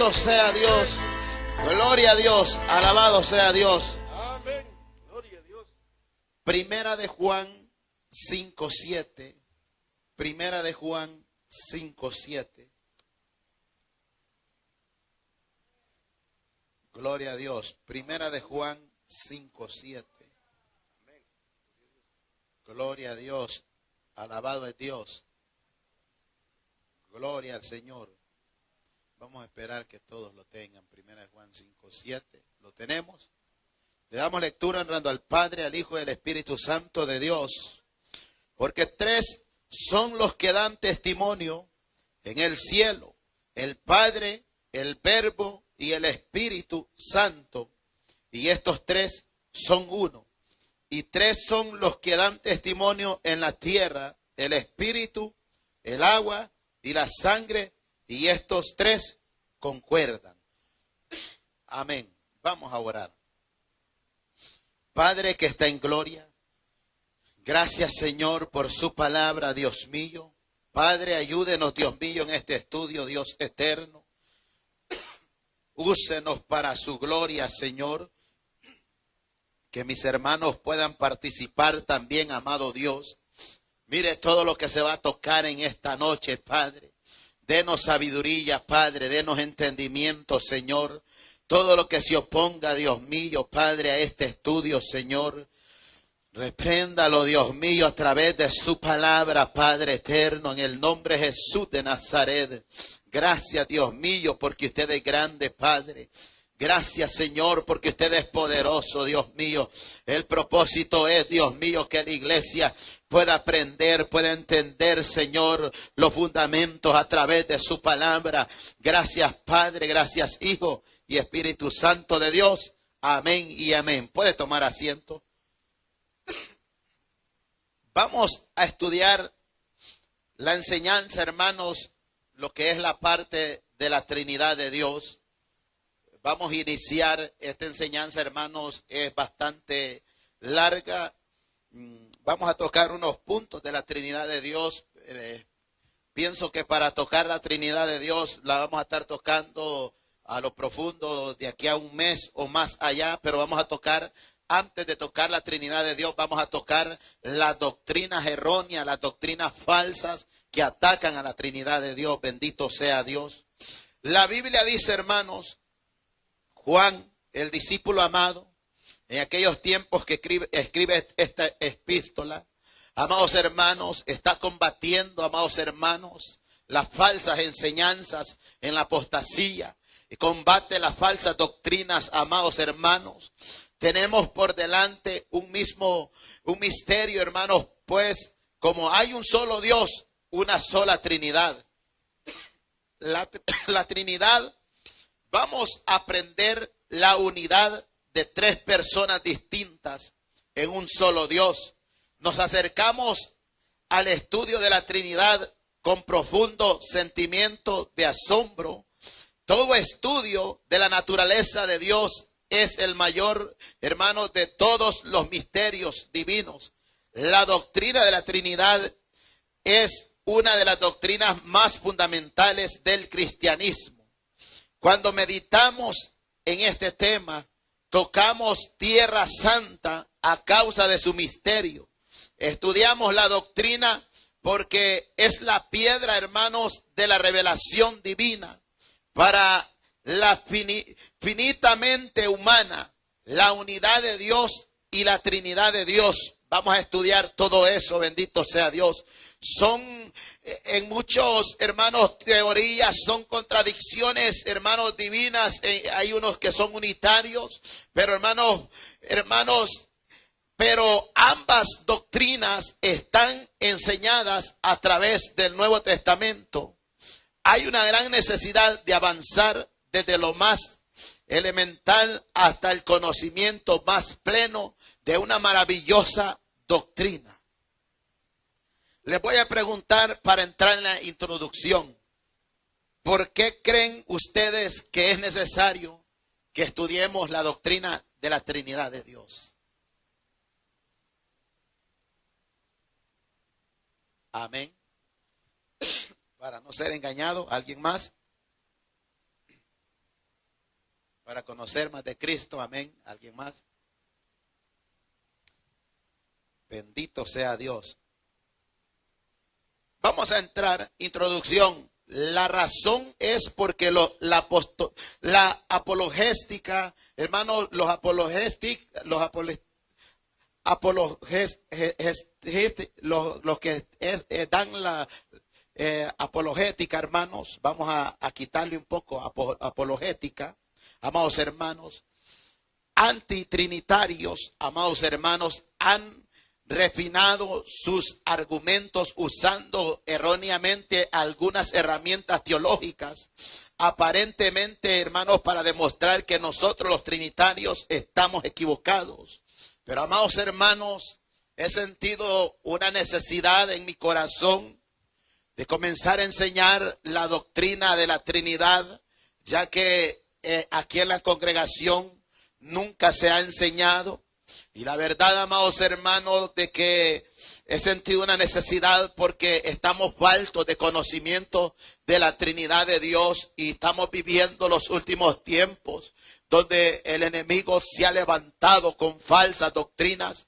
Alabado sea Dios. Gloria a Dios. Alabado sea Dios. Amén. Gloria a Dios. Primera de Juan 5:7. Primera de Juan 5:7. Gloria a Dios. Primera de Juan 5:7. Gloria a Dios. Alabado es Dios. Gloria al Señor. Vamos a esperar que todos lo tengan. Primera de Juan 5:7. ¿Lo tenemos? Le damos lectura honrando al Padre, al Hijo y al Espíritu Santo de Dios. Porque tres son los que dan testimonio en el cielo: el Padre, el Verbo y el Espíritu Santo. Y estos tres son uno. Y tres son los que dan testimonio en la tierra: el Espíritu, el agua y la sangre. Y estos tres concuerdan. Amén. Vamos a orar. Padre que está en gloria, gracias Señor por su palabra, Dios mío. Padre, ayúdenos, Dios mío, en este estudio, Dios eterno. Úsenos para su gloria, Señor. Que mis hermanos puedan participar también, amado Dios. Mire todo lo que se va a tocar en esta noche, Padre. Denos sabiduría, Padre. Denos entendimiento, Señor. Todo lo que se oponga, Dios mío, Padre, a este estudio, Señor. Repréndalo, Dios mío, a través de su palabra, Padre eterno, en el nombre de Jesús de Nazaret. Gracias, Dios mío, porque usted es grande, Padre. Gracias, Señor, porque usted es poderoso, Dios mío. El propósito es, Dios mío, que la iglesia pueda aprender, pueda entender, Señor, los fundamentos a través de su palabra. Gracias, Padre, gracias, Hijo y Espíritu Santo de Dios. Amén y amén. ¿Puede tomar asiento? Vamos a estudiar la enseñanza, hermanos, lo que es la parte de la Trinidad de Dios. Vamos a iniciar esta enseñanza, hermanos, es bastante larga. Vamos a tocar unos puntos de la Trinidad de Dios. Pienso que para tocar la Trinidad de Dios la vamos a estar tocando a lo profundo de aquí a un mes o más allá, pero vamos a tocar, antes de tocar la Trinidad de Dios, vamos a tocar las doctrinas erróneas, las doctrinas falsas que atacan a la Trinidad de Dios. Bendito sea Dios. La Biblia dice, hermanos, Juan, el discípulo amado, en aquellos tiempos que escribe esta epístola, amados hermanos, está combatiendo, amados hermanos, las falsas enseñanzas en la apostasía, y combate las falsas doctrinas, amados hermanos. Tenemos por delante un misterio, hermanos, pues como hay un solo Dios, una sola Trinidad. La Trinidad, vamos a aprender la unidad de tres personas distintas en un solo Dios. Nos acercamos al estudio de la Trinidad con profundo sentimiento de asombro. Todo estudio de la naturaleza de Dios es el mayor, hermanos, de todos los misterios divinos. La doctrina de la Trinidad es una de las doctrinas más fundamentales del cristianismo. Cuando meditamos en este tema, tocamos tierra santa a causa de su misterio. Estudiamos la doctrina porque es la piedra, hermanos, de la revelación divina para la finitamente humana, la unidad de Dios y la Trinidad de Dios. Vamos a estudiar todo eso, bendito sea Dios. Son en muchos, hermanos, teorías, son contradicciones, hermanos, divinas. Hay unos que son unitarios, pero hermanos, pero ambas doctrinas están enseñadas a través del Nuevo Testamento. Hay una gran necesidad de avanzar desde lo más elemental hasta el conocimiento más pleno de una maravillosa doctrina. Les voy a preguntar para entrar en la introducción, ¿por qué creen ustedes que es necesario que estudiemos la doctrina de la Trinidad de Dios? Amén. Para no ser engañado, ¿alguien más? para conocer más de Cristo. Amén. ¿Alguien más? Bendito sea Dios. Vamos a entrar, introducción. La razón es porque la apologética, hermanos, los que dan la apologética, hermanos, vamos a quitarle un poco apologética, amados hermanos, antitrinitarios, amados hermanos, han refinado sus argumentos usando erróneamente algunas herramientas teológicas, aparentemente, hermanos, para demostrar que nosotros los trinitarios estamos equivocados. Pero, amados hermanos, he sentido una necesidad en mi corazón de comenzar a enseñar la doctrina de la Trinidad, ya que aquí en la congregación nunca se ha enseñado. Y la verdad, amados hermanos, de que he sentido una necesidad porque estamos faltos de conocimiento de la Trinidad de Dios y estamos viviendo los últimos tiempos donde el enemigo se ha levantado con falsas doctrinas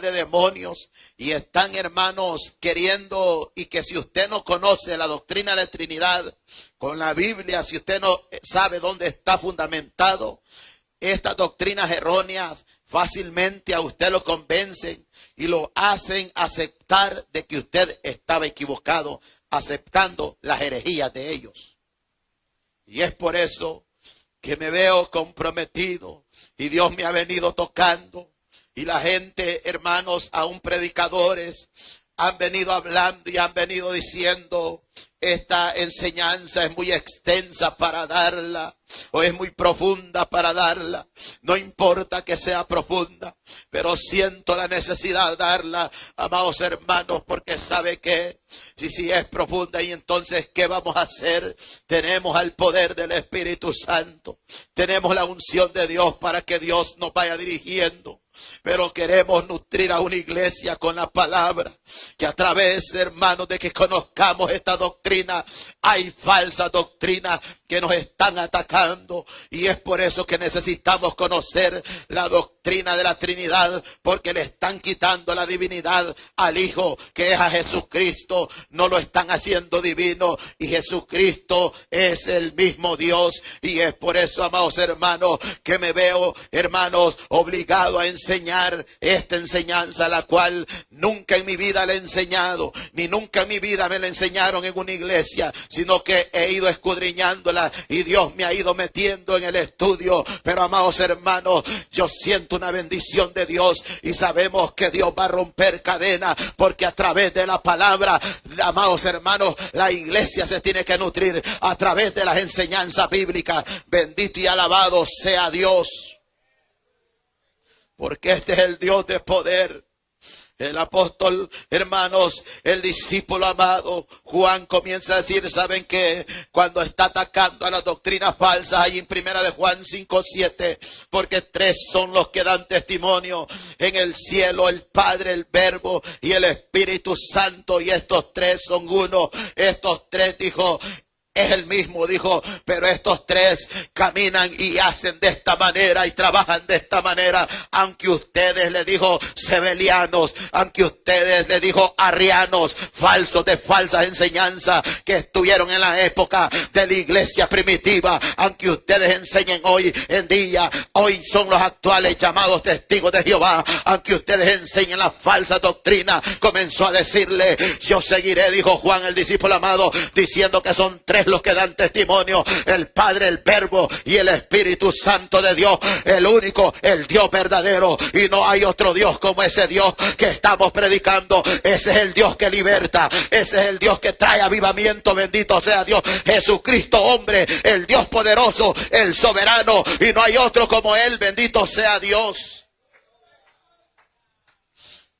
de demonios, y están, hermanos, queriendo, y que si usted no conoce la doctrina de la Trinidad con la Biblia, si usted no sabe dónde está fundamentado, estas doctrinas erróneas fácilmente a usted lo convencen y lo hacen aceptar de que usted estaba equivocado, aceptando las herejías de ellos. Y es por eso que me veo comprometido y Dios me ha venido tocando. Y la gente, hermanos, aún predicadores, han venido hablando y han venido diciendo: esta enseñanza es muy extensa para darla, o es muy profunda para darla. No importa que sea profunda, pero siento la necesidad de darla, amados hermanos, porque sabe que si es profunda, y entonces ¿qué vamos a hacer? Tenemos al poder del Espíritu Santo, tenemos la unción de Dios para que Dios nos vaya dirigiendo. Pero queremos nutrir a una iglesia con la palabra, que a través, hermanos, de que conozcamos esta doctrina, hay falsas doctrinas que nos están atacando, y es por eso que necesitamos conocer la doctrina de la Trinidad, porque le están quitando la divinidad al Hijo, que es a Jesucristo, no lo están haciendo divino, y Jesucristo es el mismo Dios. Y es por eso, amados hermanos, que me veo, hermanos, obligado a enseñar esta enseñanza, la cual nunca en mi vida le he enseñado, ni nunca en mi vida me la enseñaron en una iglesia, sino que he ido escudriñándola y Dios me ha ido metiendo en el estudio. Pero, amados hermanos, yo siento una bendición de Dios, y sabemos que Dios va a romper cadenas, porque a través de la palabra, amados hermanos, la iglesia se tiene que nutrir a través de las enseñanzas bíblicas. Bendito y alabado sea Dios, porque este es el Dios de poder. El apóstol, hermanos, el discípulo amado Juan comienza a decir: ¿saben qué? Cuando está atacando a las doctrinas falsas, ahí en primera de Juan 5:7, porque tres son los que dan testimonio en el cielo: el Padre, el Verbo y el Espíritu Santo, y estos tres son uno. Estos tres, dijo, es el mismo, dijo, pero estos tres caminan y hacen de esta manera y trabajan de esta manera. Aunque ustedes, le dijo, sebelianos, aunque ustedes, le dijo, arrianos, falsos de falsas enseñanzas que estuvieron en la época de la iglesia primitiva, aunque ustedes enseñen hoy en día, hoy son los actuales llamados testigos de Jehová, aunque ustedes enseñen la falsa doctrina, comenzó a decirle: yo seguiré, dijo Juan, el discípulo amado, diciendo que son tres los que dan testimonio: el Padre, el Verbo y el Espíritu Santo de Dios, el único, el Dios verdadero, y no hay otro Dios como ese Dios que estamos predicando. Ese es el Dios que liberta, ese es el Dios que trae avivamiento. Bendito sea Dios, Jesucristo hombre, el Dios poderoso, el soberano, y no hay otro como Él. Bendito sea Dios.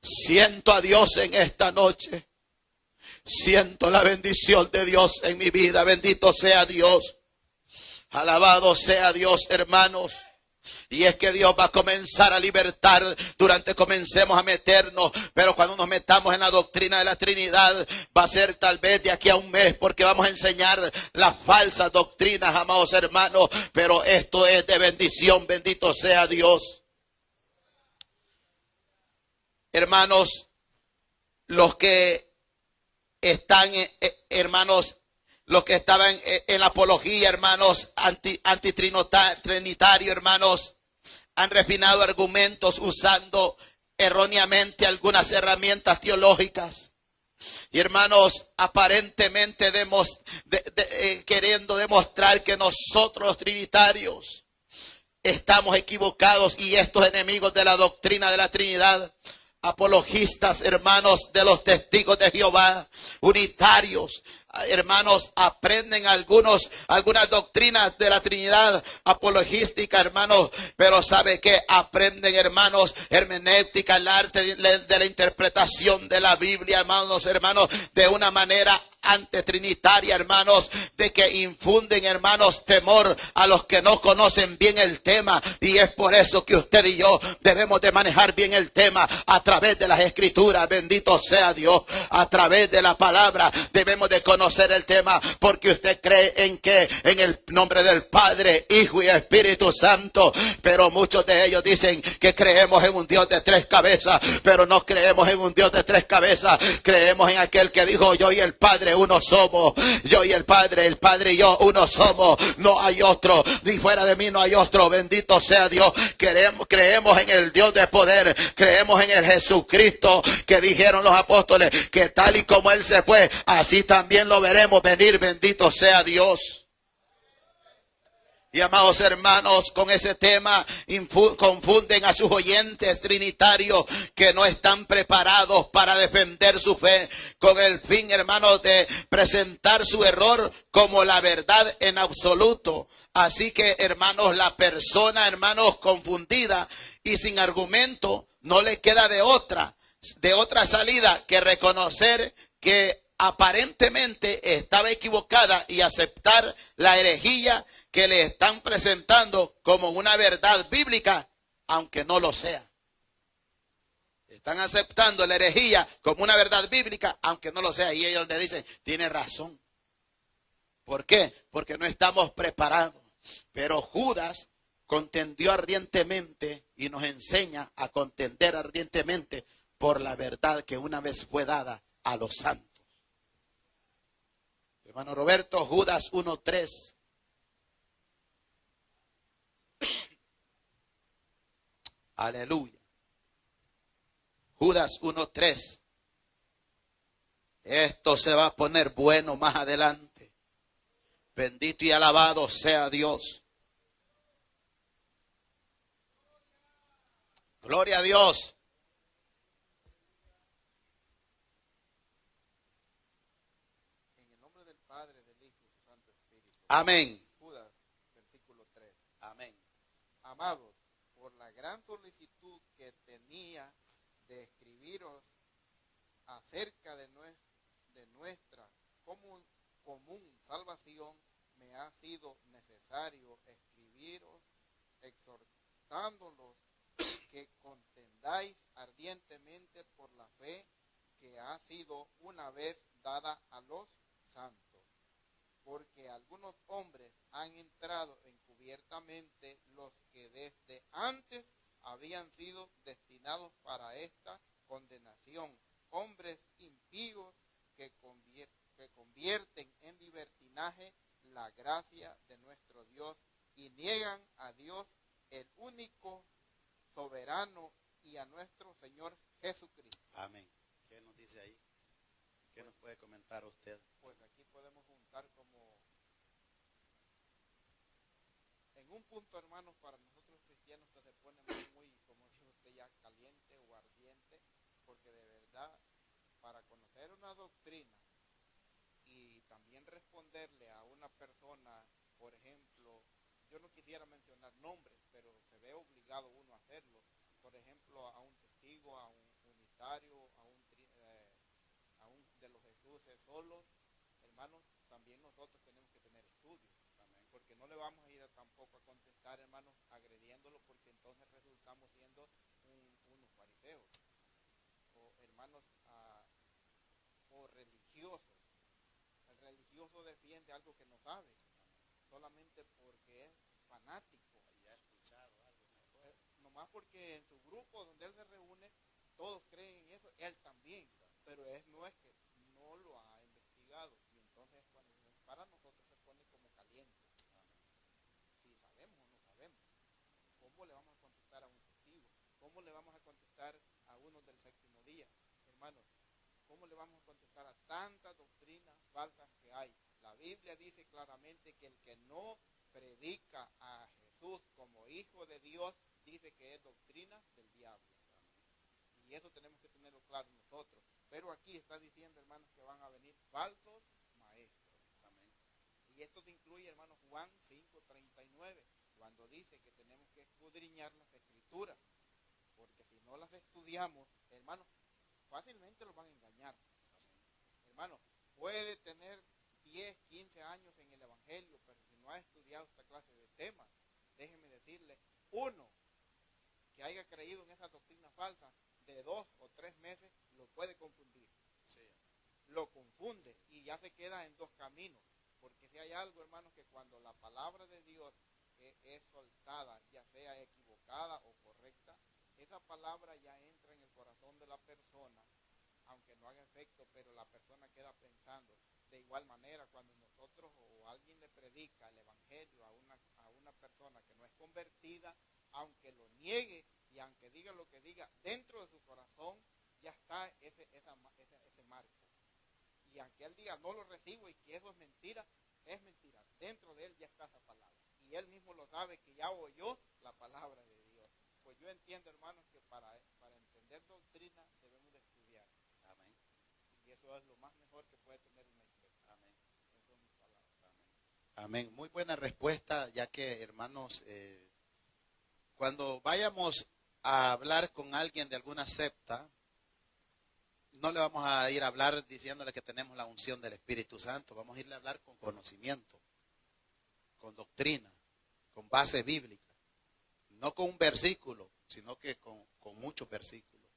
Siento a Dios en esta noche. Siento la bendición de Dios en mi vida. Bendito sea Dios. Alabado sea Dios, hermanos. Y es que Dios va a comenzar a libertar comencemos a meternos, pero cuando nos metamos en la doctrina de la Trinidad, va a ser tal vez de aquí a un mes, porque vamos a enseñar las falsas doctrinas, amados hermanos, pero esto es de bendición, bendito sea Dios. Hermanos, los que están, hermanos, los que estaban en la apología, hermanos, antitrinitario, hermanos, han refinado argumentos usando erróneamente algunas herramientas teológicas. Y hermanos, aparentemente queriendo demostrar que nosotros los trinitarios estamos equivocados, y estos enemigos de la doctrina de la Trinidad, apologistas, hermanos, de los testigos de Jehová, unitarios, hermanos, aprenden algunas doctrinas de la Trinidad apologística, hermanos, pero sabe que aprenden, hermanos, hermenéutica, el arte de la interpretación de la Biblia, hermanos, de una manera antitrinitaria, hermanos, de que infunden, hermanos, temor a los que no conocen bien el tema. Y es por eso que usted y yo debemos de manejar bien el tema a través de las Escrituras, bendito sea Dios, a través de la palabra debemos de conocer el tema, porque usted cree en el nombre del Padre, Hijo y Espíritu Santo, pero muchos de ellos dicen que creemos en un Dios de tres cabezas, pero no creemos en un Dios de tres cabezas, creemos en aquel que dijo: yo y el Padre uno somos, yo y el Padre y yo uno somos, no hay otro, ni fuera de mí no hay otro, bendito sea Dios. Creemos en el Dios de poder, creemos en el Jesucristo que dijeron los apóstoles que tal y como Él se fue, así también lo veremos venir, bendito sea Dios. Y amados hermanos, con ese tema confunden a sus oyentes trinitarios que no están preparados para defender su fe, con el fin, hermanos, de presentar su error como la verdad en absoluto. Así que, hermanos, la persona, hermanos, confundida y sin argumento, no le queda de otra salida que reconocer que aparentemente estaba equivocada y aceptar la herejía que le están presentando como una verdad bíblica, aunque no lo sea. Están aceptando la herejía como una verdad bíblica, aunque no lo sea. Y ellos le dicen: tiene razón. ¿Por qué? Porque no estamos preparados. Pero Judas contendió ardientemente y nos enseña a contender ardientemente por la verdad que una vez fue dada a los santos. Hermano Roberto, Judas 1:3. Aleluya. Judas 1:3. Esto se va a poner bueno más adelante. Bendito y alabado sea Dios. Gloria a Dios. En el nombre del Padre, del Hijo y del Santo Espíritu. Amén. Judas, versículo 3. Amén. Amados, por la gran solicitud que tenía de escribiros acerca de nuestra común salvación, me ha sido necesario escribiros exhortándolos que contendáis ardientemente por la fe que ha sido una vez dada a los santos, porque algunos hombres han entrado encubiertamente, los que desde antes habían sido destinados para esta condenación, hombres impíos que convierten en libertinaje la gracia de nuestro Dios y niegan a Dios, el único soberano, y a nuestro Señor Jesucristo. Amén. ¿Qué nos dice ahí? ¿Qué nos puede comentar usted? Pues aquí podemos juntar como en un punto, hermanos, para nosotros cristianos que se pone muy, como dijo usted ya, caliente o ardiente, porque de verdad, para conocer una doctrina y también responderle a una persona, por ejemplo, yo no quisiera mencionar nombres, pero se ve obligado uno a hacerlo, por ejemplo, a un testigo, a un unitario, a un de los Jesuses solos, hermanos, también nosotros tenemos que tener estudios, porque no le vamos a ir tampoco a contestar estar, hermanos, agrediéndolo, porque entonces resultamos siendo unos fariseos o hermanos o religiosos. El religioso defiende algo que no sabe, solamente porque es fanático. Y ha escuchado algo mejor. Nomás porque en su grupo donde él se reúne, todos creen en eso, él también, pero no es que no lo ha investigado, y entonces cuando para nosotros se pone como caliente. Si sabemos o no sabemos, ¿cómo le vamos a contestar a un testigo? ¿Cómo le vamos a contestar a uno del séptimo día? Hermanos, ¿cómo le vamos a contestar a tantas doctrinas falsas que hay? La Biblia dice claramente que el que no predica a Jesús como hijo de Dios, dice que es doctrina del diablo. Y eso tenemos que tenerlo claro nosotros. Pero aquí está diciendo, hermanos, que van a venir falsos maestros. Amén. Y esto incluye, hermanos, Juan 5:39, cuando dice que tenemos que escudriñar las escrituras. Porque si no las estudiamos, hermanos, fácilmente los van a engañar. Amén. Hermanos, puede tener 10, 15 años en el Evangelio, pero si no ha estudiado esta clase de temas, déjenme decirle, uno que haya creído en esa doctrina falsa, de 2 o 3 meses, lo puede confundir. Sí. Lo confunde y ya se queda en dos caminos. Porque si hay algo, hermanos, que cuando la palabra de Dios es soltada, ya sea equivocada o correcta, esa palabra ya entra en el corazón de la persona, aunque no haga efecto, pero la persona queda pensando. De igual manera, cuando nosotros o alguien le predica el evangelio a una persona que no es convertida, aunque lo niegue y aunque diga lo que diga, dentro de su corazón ya está ese marco. Y aunque él diga no lo recibo y que eso es mentira, dentro de él ya está esa palabra. Y él mismo lo sabe que ya oyó la palabra de Dios. Pues yo entiendo, hermanos, que para entender doctrina debemos de estudiar. Amén. Y eso es lo más mejor que puede tener una iglesia. Amén. Eso es mi palabra. Amén. Amén. Muy buena respuesta, ya que, hermanos, cuando vayamos a hablar con alguien de alguna secta, no le vamos a ir a hablar diciéndole que tenemos la unción del Espíritu Santo. Vamos a irle a hablar con conocimiento, con doctrina, con base bíblica. No con un versículo, sino que con muchos versículos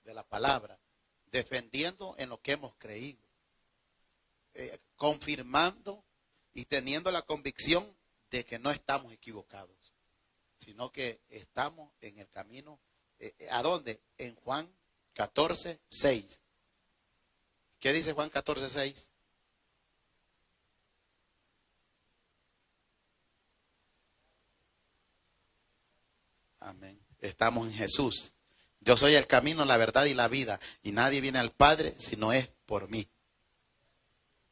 de la palabra, defendiendo en lo que hemos creído, confirmando y teniendo la convicción de que no estamos equivocados, sino que estamos en el camino. ¿A dónde? En Juan 14:6. ¿Qué dice Juan 14:6? Amén. Estamos en Jesús. Yo soy el camino, la verdad y la vida, y nadie viene al Padre si no es por mí.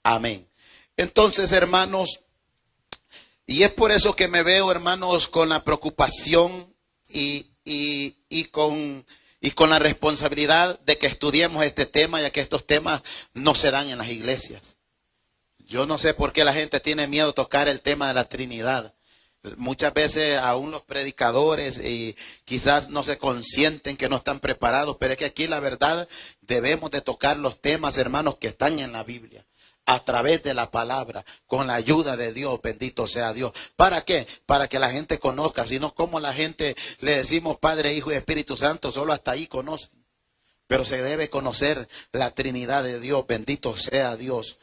Amén. Entonces, hermanos, y es por eso que me veo, hermanos, con la preocupación y con la responsabilidad de que estudiemos este tema, ya que estos temas no se dan en las iglesias. Yo no sé por qué la gente tiene miedo de tocar el tema de la Trinidad. Muchas veces aún los predicadores quizás no se consienten que no están preparados, pero es que aquí la verdad debemos de tocar los temas, hermanos, que están en la Biblia, a través de la palabra, con la ayuda de Dios, bendito sea Dios. ¿Para qué? Para que la gente conozca, sino como la gente le decimos Padre, Hijo y Espíritu Santo, solo hasta ahí conocen. Pero se debe conocer la Trinidad de Dios, bendito sea Dios.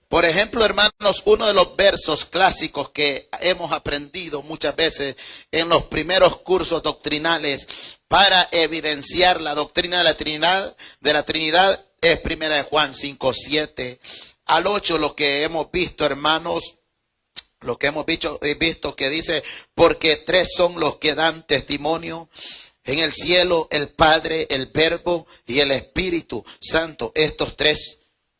Por ejemplo, hermanos, uno de los versos clásicos que hemos aprendido muchas veces en los primeros cursos doctrinales para evidenciar la doctrina de la Trinidad es primera de Juan 5:7 al 8, lo que hemos visto, hermanos, lo que hemos visto que dice, porque tres son los que dan testimonio en el cielo, el Padre, el Verbo y el Espíritu Santo. Estos tres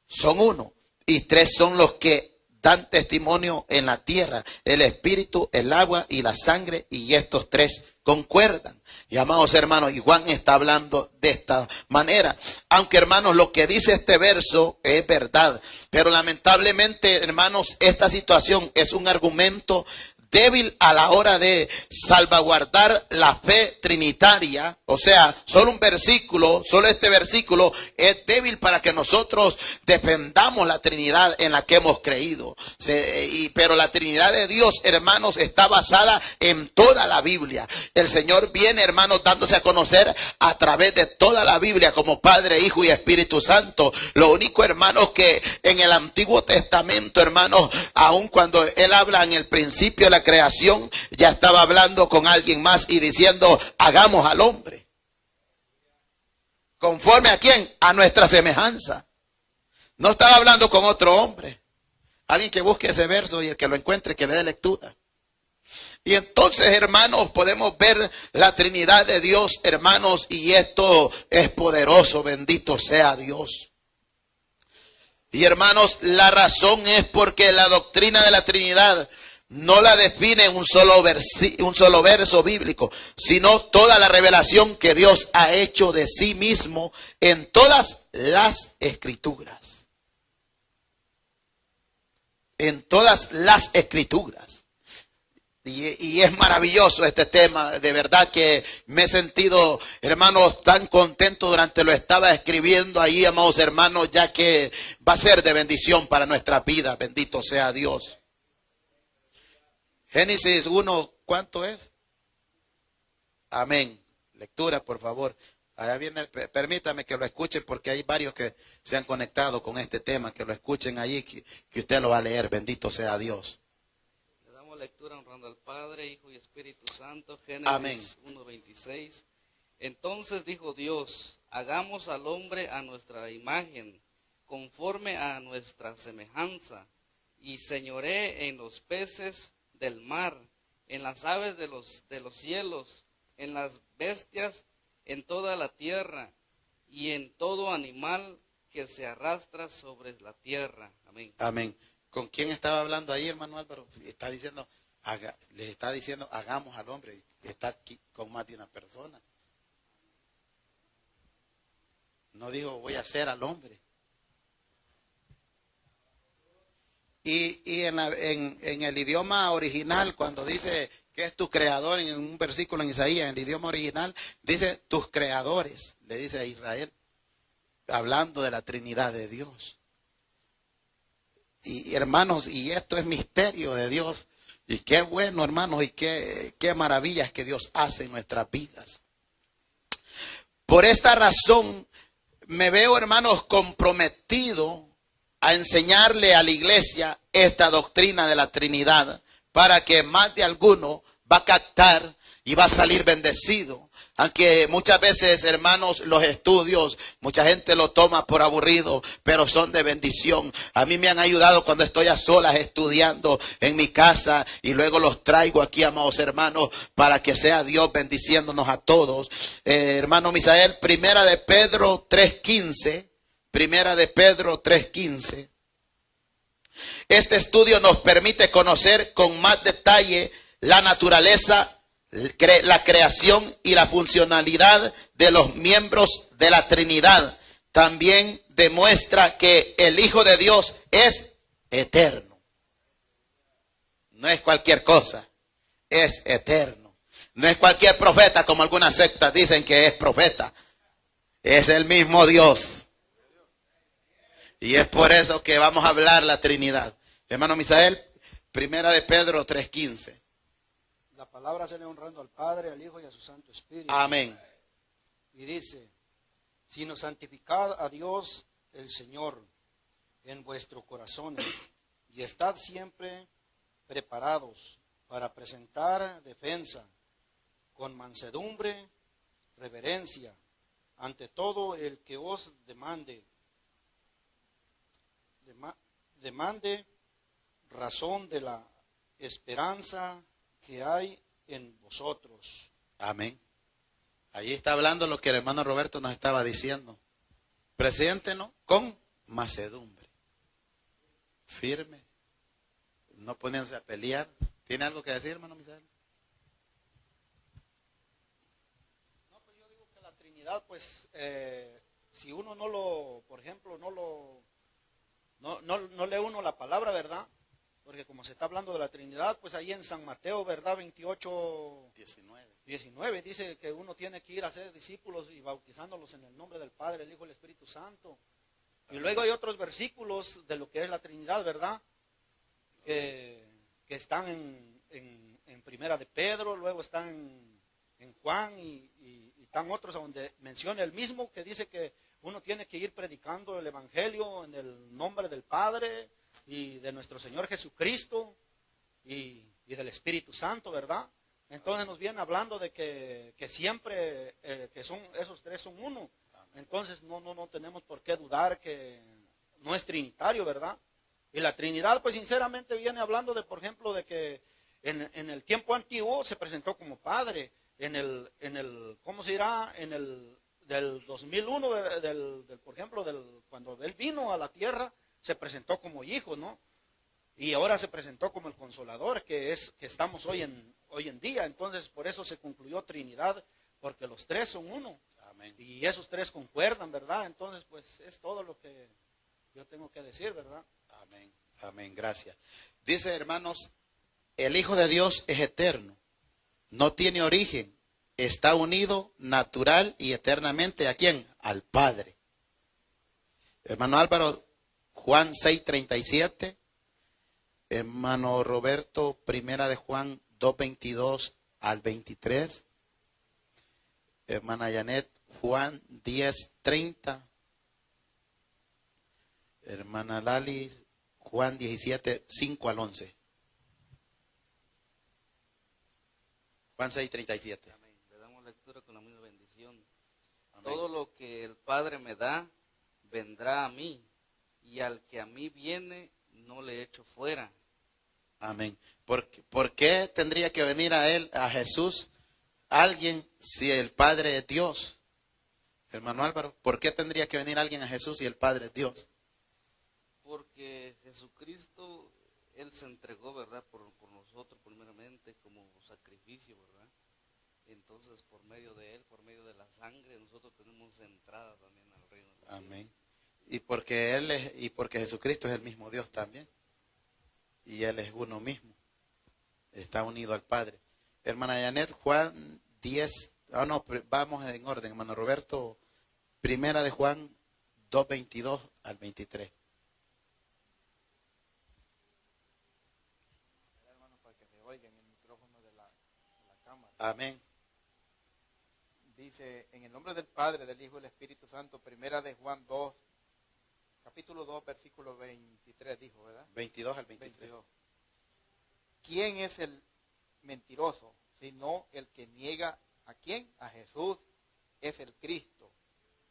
son uno. Y tres son los que dan testimonio en la tierra, el espíritu, el agua y la sangre, y estos tres concuerdan. Y amados hermanos, y Juan está hablando de esta manera. Aunque hermanos, lo que dice este verso es verdad, pero lamentablemente, hermanos, esta situación es un argumento débil a la hora de salvaguardar la fe trinitaria. O sea, solo este versículo es débil para que nosotros defendamos la Trinidad en la que hemos creído. Pero la Trinidad de Dios, hermanos, está basada en toda la Biblia. El Señor viene, hermanos, dándose a conocer a través de toda la Biblia como Padre, Hijo y Espíritu Santo. Lo único, hermanos, que en el Antiguo Testamento, hermanos, aun cuando Él habla en el principio de la creación, ya estaba hablando con alguien más y diciendo, hagamos al hombre. ¿Conforme a quién? A nuestra semejanza. No estaba hablando con otro hombre. Alguien que busque ese verso y el que lo encuentre, que le dé lectura. Y entonces, hermanos, podemos ver la Trinidad de Dios, hermanos, y esto es poderoso, bendito sea Dios. Y hermanos, la razón es porque la doctrina de la Trinidad no la define un solo verso bíblico, sino toda la revelación que Dios ha hecho de sí mismo en todas las Escrituras. En todas las Escrituras. Y es maravilloso este tema, de verdad que me he sentido, hermanos, tan contento durante lo estaba escribiendo ahí, amados hermanos, ya que va a ser de bendición para nuestra vida, bendito sea Dios. Génesis 1, ¿cuánto es? Amén. Lectura, por favor. Allá viene, permítame que lo escuchen porque hay varios que se han conectado con este tema, que lo escuchen allí, que usted lo va a leer, bendito sea Dios. Lectura honrando al Padre, Hijo y Espíritu Santo, Génesis 1:26. Entonces dijo Dios, hagamos al hombre a nuestra imagen, conforme a nuestra semejanza, y señoree en los peces del mar, en las aves de los cielos, en las bestias, en toda la tierra, y en todo animal que se arrastra sobre la tierra. Amén. Amén. ¿Con quién estaba hablando ahí, hermano Álvaro? Está diciendo, les está diciendo, hagamos al hombre. Está aquí con más de una persona. No dijo, voy a hacer al hombre. Y en el idioma original, cuando dice que es tu creador, en un versículo en Isaías, en el idioma original, dice tus creadores, le dice a Israel, hablando de la Trinidad de Dios. Y hermanos, y esto es misterio de Dios. Y qué bueno, hermanos, y qué maravillas que Dios hace en nuestras vidas. Por esta razón, me veo, hermanos, comprometido a enseñarle a la iglesia esta doctrina de la Trinidad, para que más de alguno va a captar y va a salir bendecido. Aunque muchas veces, hermanos, los estudios, mucha gente lo toma por aburrido, pero son de bendición. A mí me han ayudado cuando estoy a solas estudiando en mi casa y luego los traigo aquí, amados hermanos, para que sea Dios bendiciéndonos a todos. Hermano Misael, Primera de Pedro 3:15. Primera de Pedro 3:15. Este estudio nos permite conocer con más detalle la naturaleza, la creación y la funcionalidad de los miembros de la Trinidad. También demuestra que el Hijo de Dios es eterno. No es cualquier cosa, es eterno. No es cualquier profeta, como algunas sectas dicen que es profeta. Es el mismo Dios. Y es por eso que vamos a hablar la Trinidad. Hermano Misael, Primera de Pedro 3:15. La palabra se le honrando al Padre, al Hijo y a su Santo Espíritu. Amén. Y dice, sino santificad a Dios el Señor en vuestros corazones y estad siempre preparados para presentar defensa con mansedumbre, reverencia, ante todo el que os demande razón de la esperanza que hay en vosotros. Amén. Ahí está hablando lo que el hermano Roberto nos estaba diciendo. Preséntenos con mansedumbre, firme, no poniéndose a pelear. ¿Tiene algo que decir, hermano Misael? No, pues yo digo que la Trinidad, pues, si uno no lo, por ejemplo, no lee uno la palabra, ¿verdad? porque como se está hablando de la Trinidad, pues ahí en San Mateo, ¿verdad? 19 dice que uno tiene que ir a hacer discípulos y bautizándolos en el nombre del Padre, el Hijo y el Espíritu Santo. Y luego hay otros versículos de lo que es la Trinidad, ¿verdad? Que están en Primera de Pedro, luego están en Juan y están otros donde menciona el mismo, que dice que uno tiene que ir predicando el Evangelio en el nombre del Padre y de nuestro Señor Jesucristo y del Espíritu Santo, ¿verdad? Entonces nos viene hablando de que siempre que son esos tres son uno. Entonces no tenemos por qué dudar que no es trinitario, ¿verdad? Y la Trinidad, pues sinceramente viene hablando de, por ejemplo, de que en el tiempo antiguo se presentó como Padre. En el ¿cómo se dirá? En el del 2001, por ejemplo, cuando Él vino a la tierra, se presentó como Hijo, ¿no? Y ahora se presentó como el Consolador, que estamos hoy en día. Entonces, por eso se concluyó Trinidad, porque los tres son uno. Amén. Y esos tres concuerdan, ¿verdad? Entonces, pues es todo lo que yo tengo que decir, ¿verdad? Amén. Amén. Gracias. Dice, hermanos, el Hijo de Dios es eterno. No tiene origen, está unido natural y eternamente ¿a quién? Al Padre. Hermano Álvaro, Juan 6:37, hermano Roberto, Primera de Juan 2:22 al 23, hermana Janet, Juan 10:30, hermana Lali, Juan 17:5 al 11. Juan 6:37. Amén. Le damos lectura con la misma bendición. Amén. Todo lo que el Padre me da, vendrá a mí, y al que a mí viene, no le echo fuera. Amén. ¿Por qué tendría que venir a él, a Jesús, alguien si el Padre es Dios? Hermano Álvaro, ¿por qué tendría que venir alguien a Jesús si el Padre es Dios? Porque Jesucristo, Él se entregó, ¿verdad? Por nosotros primeramente como sacrificio, ¿verdad? Entonces, por medio de Él, por medio de la sangre, nosotros tenemos entrada también al reino de los cielos. Amén. Y porque Jesucristo es el mismo Dios también. Y Él es uno mismo. Está unido al Padre. Hermana Janet, Juan 10. Vamos en orden, hermano Roberto. Primera de Juan 2:22 al 23. Hermano, para que se oiga en el micrófono de la cámara. Amén. Dice, en el nombre del Padre, del Hijo y del Espíritu Santo, Primera de Juan 2, capítulo 2, versículo 23, dijo, ¿verdad? 22 al 23. 22. ¿Quién es el mentiroso? Sino el que niega ¿a quién? A Jesús es el Cristo.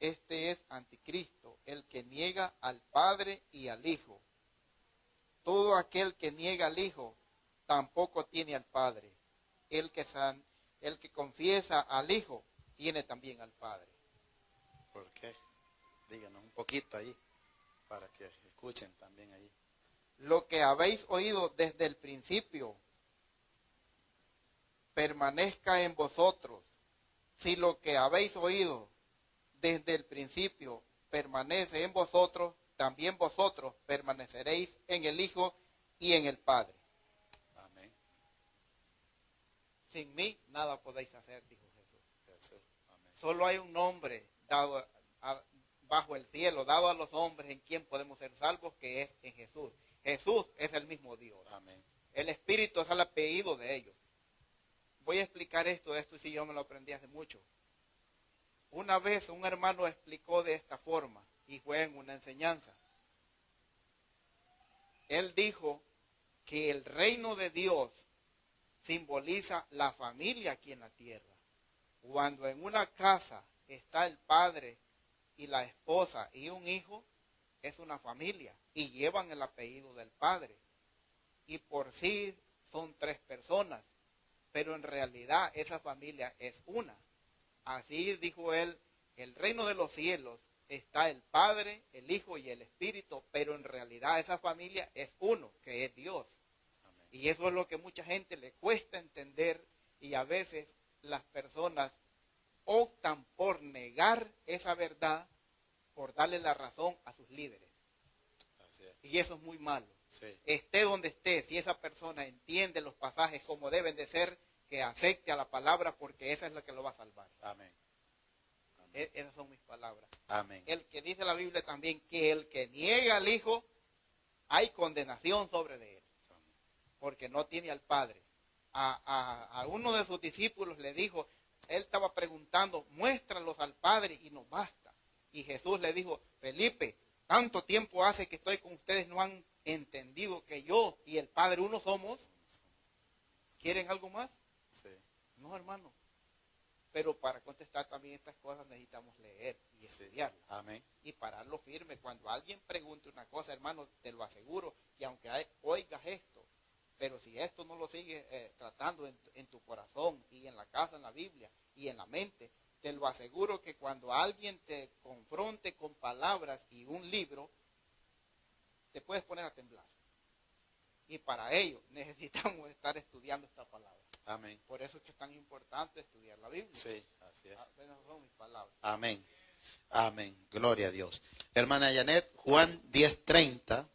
Este es anticristo, el que niega al Padre y al Hijo. Todo aquel que niega al Hijo tampoco tiene al Padre. El que confiesa al Hijo tiene también al Padre. ¿Por qué? Díganos un poquito ahí, para que escuchen también ahí. Lo que habéis oído desde el principio permanezca en vosotros. Si lo que habéis oído desde el principio permanece en vosotros, también vosotros permaneceréis en el Hijo y en el Padre. Amén. Sin mí nada podéis hacer, dijo Jesús. Amén. Solo hay un nombre dado bajo el cielo, dado a los hombres en quien podemos ser salvos, que es en Jesús. Jesús es el mismo Dios. Amén. El Espíritu es el apellido de ellos. Voy a explicar esto sí yo me lo aprendí hace mucho. Una vez un hermano explicó de esta forma, y fue en una enseñanza. Él dijo que el reino de Dios simboliza la familia aquí en la tierra. Cuando en una casa está el padre y la esposa y un hijo, es una familia y llevan el apellido del padre. Y por sí son tres personas, pero en realidad esa familia es una. Así dijo él, el reino de los cielos está el Padre, el Hijo y el Espíritu, pero en realidad esa familia es uno, que es Dios. Amén. Y eso es lo que mucha gente le cuesta entender, y a veces las personas optan por negar esa verdad, por darle la razón a sus líderes. Así es. Y eso es muy malo. Sí. Esté donde esté, si esa persona entiende los pasajes como deben de ser, que acepte a la palabra, porque esa es la que lo va a salvar. Amén. Esas son mis palabras. Amén. El que dice la Biblia también que el que niega al Hijo, hay condenación sobre de él, porque no tiene al Padre. A uno de sus discípulos le dijo, él estaba preguntando, muéstralos al Padre y nos basta. Y Jesús le dijo, Felipe, tanto tiempo hace que estoy con ustedes, no han entendido que yo y el Padre uno somos. ¿Quieren algo más? Sí. No, hermano. Pero para contestar también estas cosas necesitamos leer y estudiarlas. Amén. Y pararlo firme. Cuando alguien pregunte una cosa, hermano, te lo aseguro que aunque oigas esto, pero si esto no lo sigues tratando en tu corazón y en la casa, en la Biblia y en la mente, te lo aseguro que cuando alguien te confronte con palabras y un libro, te puedes poner a temblar. Y para ello necesitamos estar estudiando esta palabra. Amén. Por eso es que es tan importante estudiar la Biblia. Sí, así es. Esas son mis palabras. Amén. Amén. Gloria a Dios. Hermana Janet, Juan 10:30.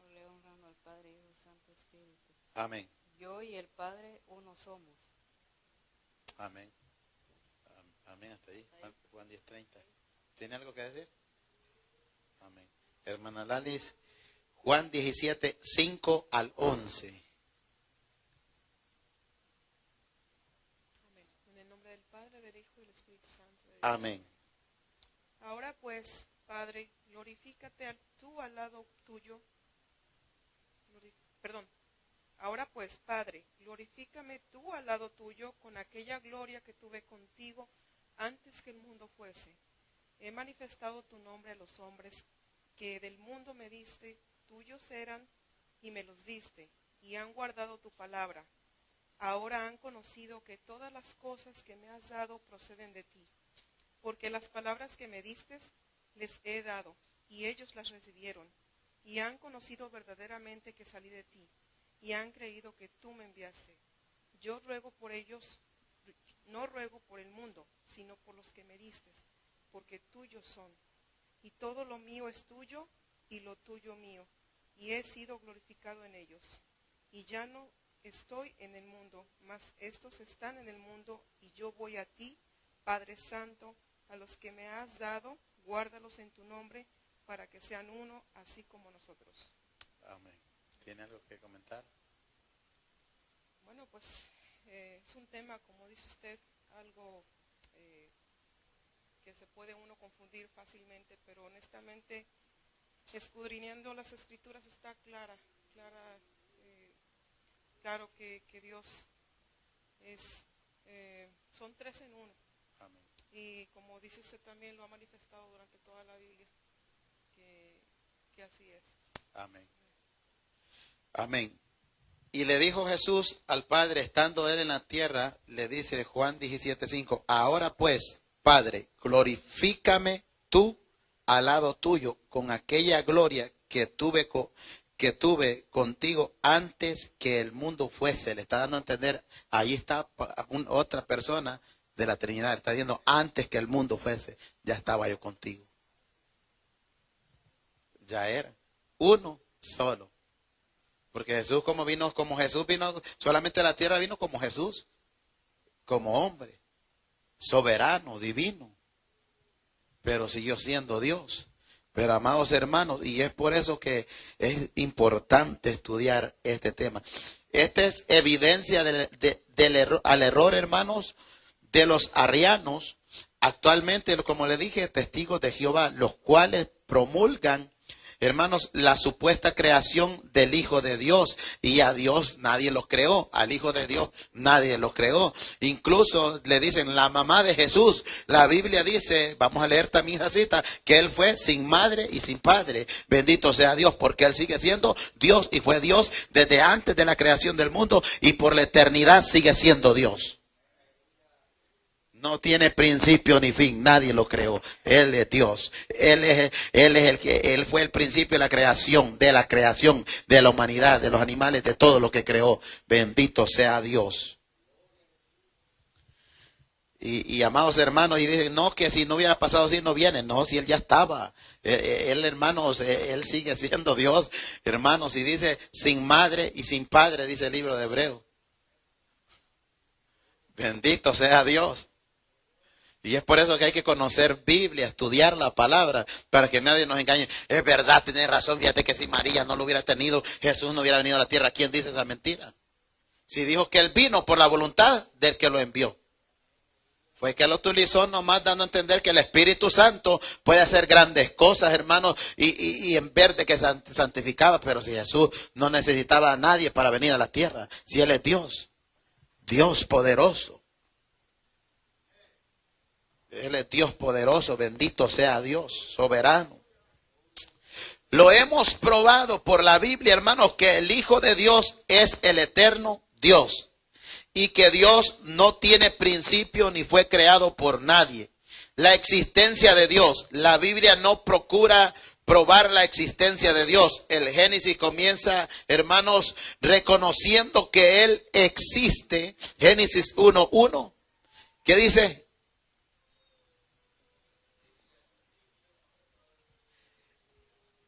Le honrando al Padre, Hijo, Santo Espíritu. Amén. Yo y el Padre uno somos. Amén. Amén, hasta ahí. Juan 10:30. ¿Tiene algo que decir? Amén. Hermana Lalis, Juan 17:5 al 11. Amén. En el nombre del Padre, del Hijo y del Espíritu Santo de Dios. Amén. Ahora pues, Padre, glorifícate tú al lado tuyo. Ahora pues, Padre, glorifícame tú al lado tuyo con aquella gloria que tuve contigo antes que el mundo fuese. He manifestado tu nombre a los hombres que del mundo me diste, tuyos eran y me los diste, y han guardado tu palabra. Ahora han conocido que todas las cosas que me has dado proceden de ti, porque las palabras que me diste les he dado, y ellos las recibieron, y han conocido verdaderamente que salí de ti, y han creído que tú me enviaste. Yo ruego por ellos, no ruego por el mundo, sino por los que me diste, porque tuyos son. Y todo lo mío es tuyo, y lo tuyo mío, y he sido glorificado en ellos. Y ya no estoy en el mundo, mas estos están en el mundo, y yo voy a ti, Padre Santo, a los que me has dado, guárdalos en tu nombre, para que sean uno, así como nosotros. Amén. ¿Tiene algo que comentar? Bueno, pues es un tema, como dice usted, algo que se puede uno confundir fácilmente, pero honestamente, escudriñando las Escrituras está claro que Dios son tres en uno. Amén. Y como dice usted también, lo ha manifestado durante toda la Biblia, que así es. Amén. Amén. Y le dijo Jesús al Padre, estando él en la tierra, le dice Juan 17:5, ahora pues, Padre, glorifícame tú al lado tuyo con aquella gloria que tuve contigo antes que el mundo fuese. Le está dando a entender, ahí está otra persona de la Trinidad, está diciendo, antes que el mundo fuese, ya estaba yo contigo. Ya era uno solo. Porque Jesús como Jesús vino solamente a la tierra, vino como Jesús, como hombre, soberano, divino, pero siguió siendo Dios. Pero amados hermanos, y es por eso que es importante estudiar este tema. Esta es evidencia al error, hermanos, de los arrianos, actualmente, como le dije, testigos de Jehová, los cuales promulgan, hermanos, la supuesta creación del Hijo de Dios, y a Dios nadie lo creó, al Hijo de Dios nadie lo creó. Incluso le dicen la mamá de Jesús. La Biblia dice, vamos a leer también esa cita, que él fue sin madre y sin padre. Bendito sea Dios, porque él sigue siendo Dios y fue Dios desde antes de la creación del mundo y por la eternidad sigue siendo Dios. No tiene principio ni fin, nadie lo creó. Él es Dios. Él fue el principio de la creación, de la humanidad, de los animales, de todo lo que creó. Bendito sea Dios. Y amados hermanos, y dicen, no, que si no hubiera pasado así, no viene. No, si él ya estaba. Él, hermanos, él sigue siendo Dios, hermanos. Y dice, sin madre y sin padre, dice el libro de Hebreos. Bendito sea Dios. Y es por eso que hay que conocer Biblia, estudiar la palabra, para que nadie nos engañe. Es verdad, tenés razón, fíjate que si María no lo hubiera tenido, Jesús no hubiera venido a la tierra. ¿Quién dice esa mentira? Si dijo que él vino por la voluntad del que lo envió. Fue que lo utilizó nomás dando a entender que el Espíritu Santo puede hacer grandes cosas, hermanos, y en ver de que santificaba. Pero si Jesús no necesitaba a nadie para venir a la tierra, si Él es Dios, Dios poderoso. Él es Dios poderoso, bendito sea Dios, soberano. Lo hemos probado por la Biblia, hermanos, que el Hijo de Dios es el eterno Dios. Y que Dios no tiene principio ni fue creado por nadie. La existencia de Dios, la Biblia no procura probar la existencia de Dios. El Génesis comienza, hermanos, reconociendo que Él existe. Génesis 1:1. ¿Qué dice?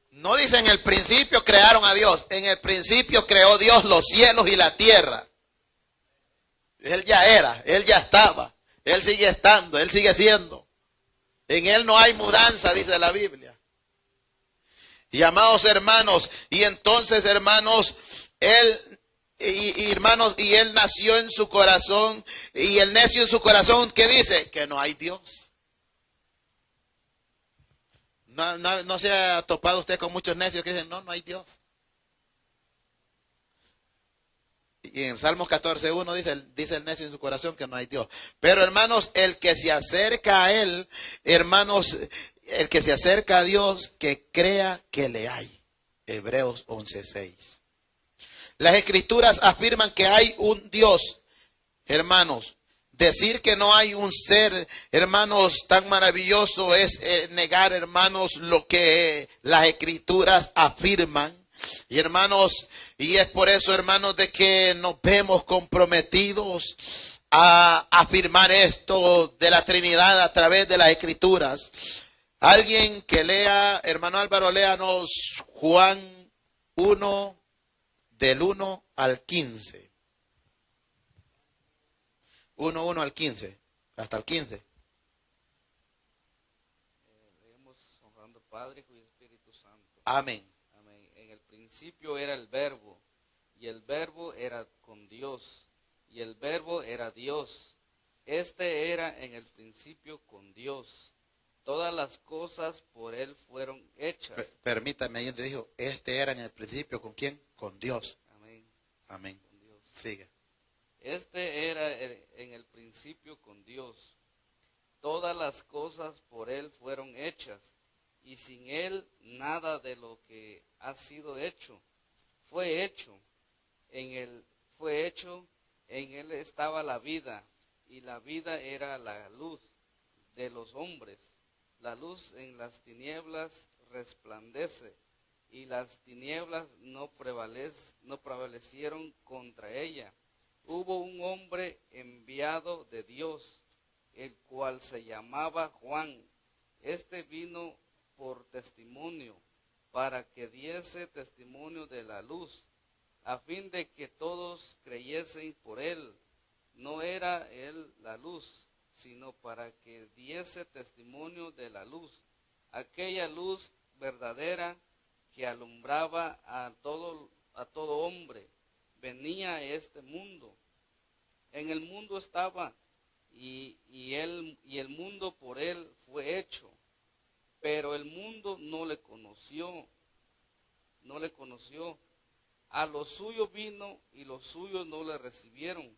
No dice en el principio crearon a Dios. En el principio creó Dios los cielos y la tierra. Él ya era, Él ya estaba, Él sigue estando, Él sigue siendo. En Él no hay mudanza, dice la Biblia. Y amados hermanos, y entonces hermanos, Él, hermanos, y Él nació en su corazón, y el necio en su corazón, ¿qué dice? Que no hay Dios. No se ha topado usted con muchos necios que dicen, no hay Dios. Y en Salmos 14:1 dice el necio en su corazón que no hay Dios. Pero hermanos, el que se acerca a Él, hermanos, el que se acerca a Dios, que crea que le hay. Hebreos 11:6. Las Escrituras afirman que hay un Dios, hermanos. Decir que no hay un ser, hermanos, tan maravilloso es negar, hermanos, lo que las Escrituras afirman. Y hermanos, y es por eso, hermanos, de que nos vemos comprometidos a afirmar esto de la Trinidad a través de las Escrituras. Alguien que lea, hermano Álvaro, léanos Juan 1, del 1 al 15. 1 al 15, hasta el 15. Leemos honrando Padre, Hijo y Espíritu Santo. Amén. Amén. En el principio era el Verbo, y el Verbo era con Dios, y el Verbo era Dios. Este era en el principio con Dios. Todas las cosas por Él fueron hechas. Permítame, ahí te dijo, este era en el principio, ¿con quién? Con Dios. Amén. Amén. Con Dios. Sigue. Este era en el principio con Dios. Todas las cosas por Él fueron hechas, y sin Él nada de lo que ha sido hecho fue hecho. En Él estaba la vida, y la vida era la luz de los hombres. La luz en las tinieblas resplandece, y las tinieblas no prevalecieron contra ella. Hubo un hombre enviado de Dios, el cual se llamaba Juan. Este vino por testimonio, para que diese testimonio de la luz, a fin de que todos creyesen por él. No era él la luz, sino para que diese testimonio de la luz, aquella luz verdadera que alumbraba a todo hombre. Venía a este mundo. En el mundo estaba, y el mundo por él fue hecho, pero el mundo no le conoció. A los suyos vino, y los suyos no le recibieron.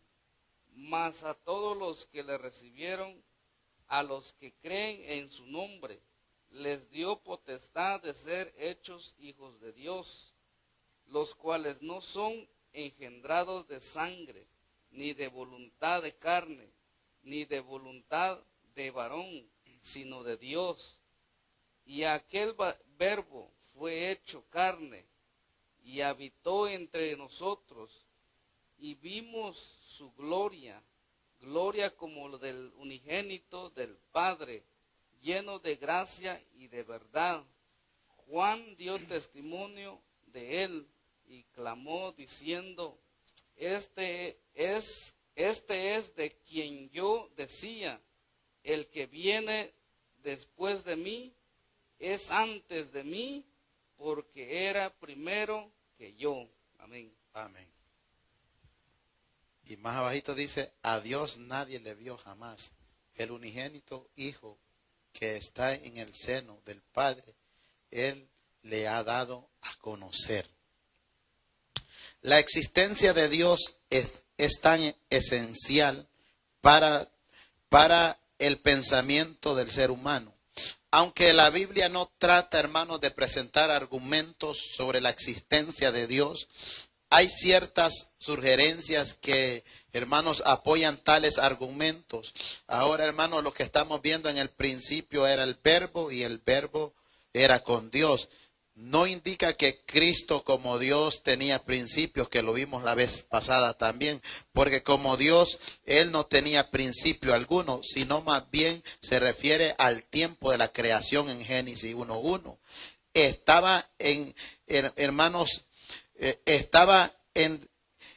Mas a todos los que le recibieron, a los que creen en su nombre, les dio potestad de ser hechos hijos de Dios, los cuales no son engendrados de sangre, ni de voluntad de carne, ni de voluntad de varón, sino de Dios. Y aquel Verbo fue hecho carne, y habitó entre nosotros, y vimos su gloria, gloria como lo del unigénito del Padre, lleno de gracia y de verdad. Juan dio testimonio de él y clamó diciendo, este es de quien yo decía, el que viene después de mí es antes de mí, porque era primero que yo. Amén. Amén. Y más abajito dice, a Dios nadie le vio jamás. El unigénito Hijo que está en el seno del Padre, Él le ha dado a conocer. La existencia de Dios es tan esencial para el pensamiento del ser humano. Aunque la Biblia no trata, hermanos, de presentar argumentos sobre la existencia de Dios, hay ciertas sugerencias que, hermanos, apoyan tales argumentos. Ahora, hermanos, lo que estamos viendo en el principio era el verbo y el verbo era con Dios. No indica que Cristo como Dios tenía principios, que lo vimos la vez pasada también, porque como Dios, Él no tenía principio alguno, sino más bien se refiere al tiempo de la creación en Génesis 1:1. Estaba estaba en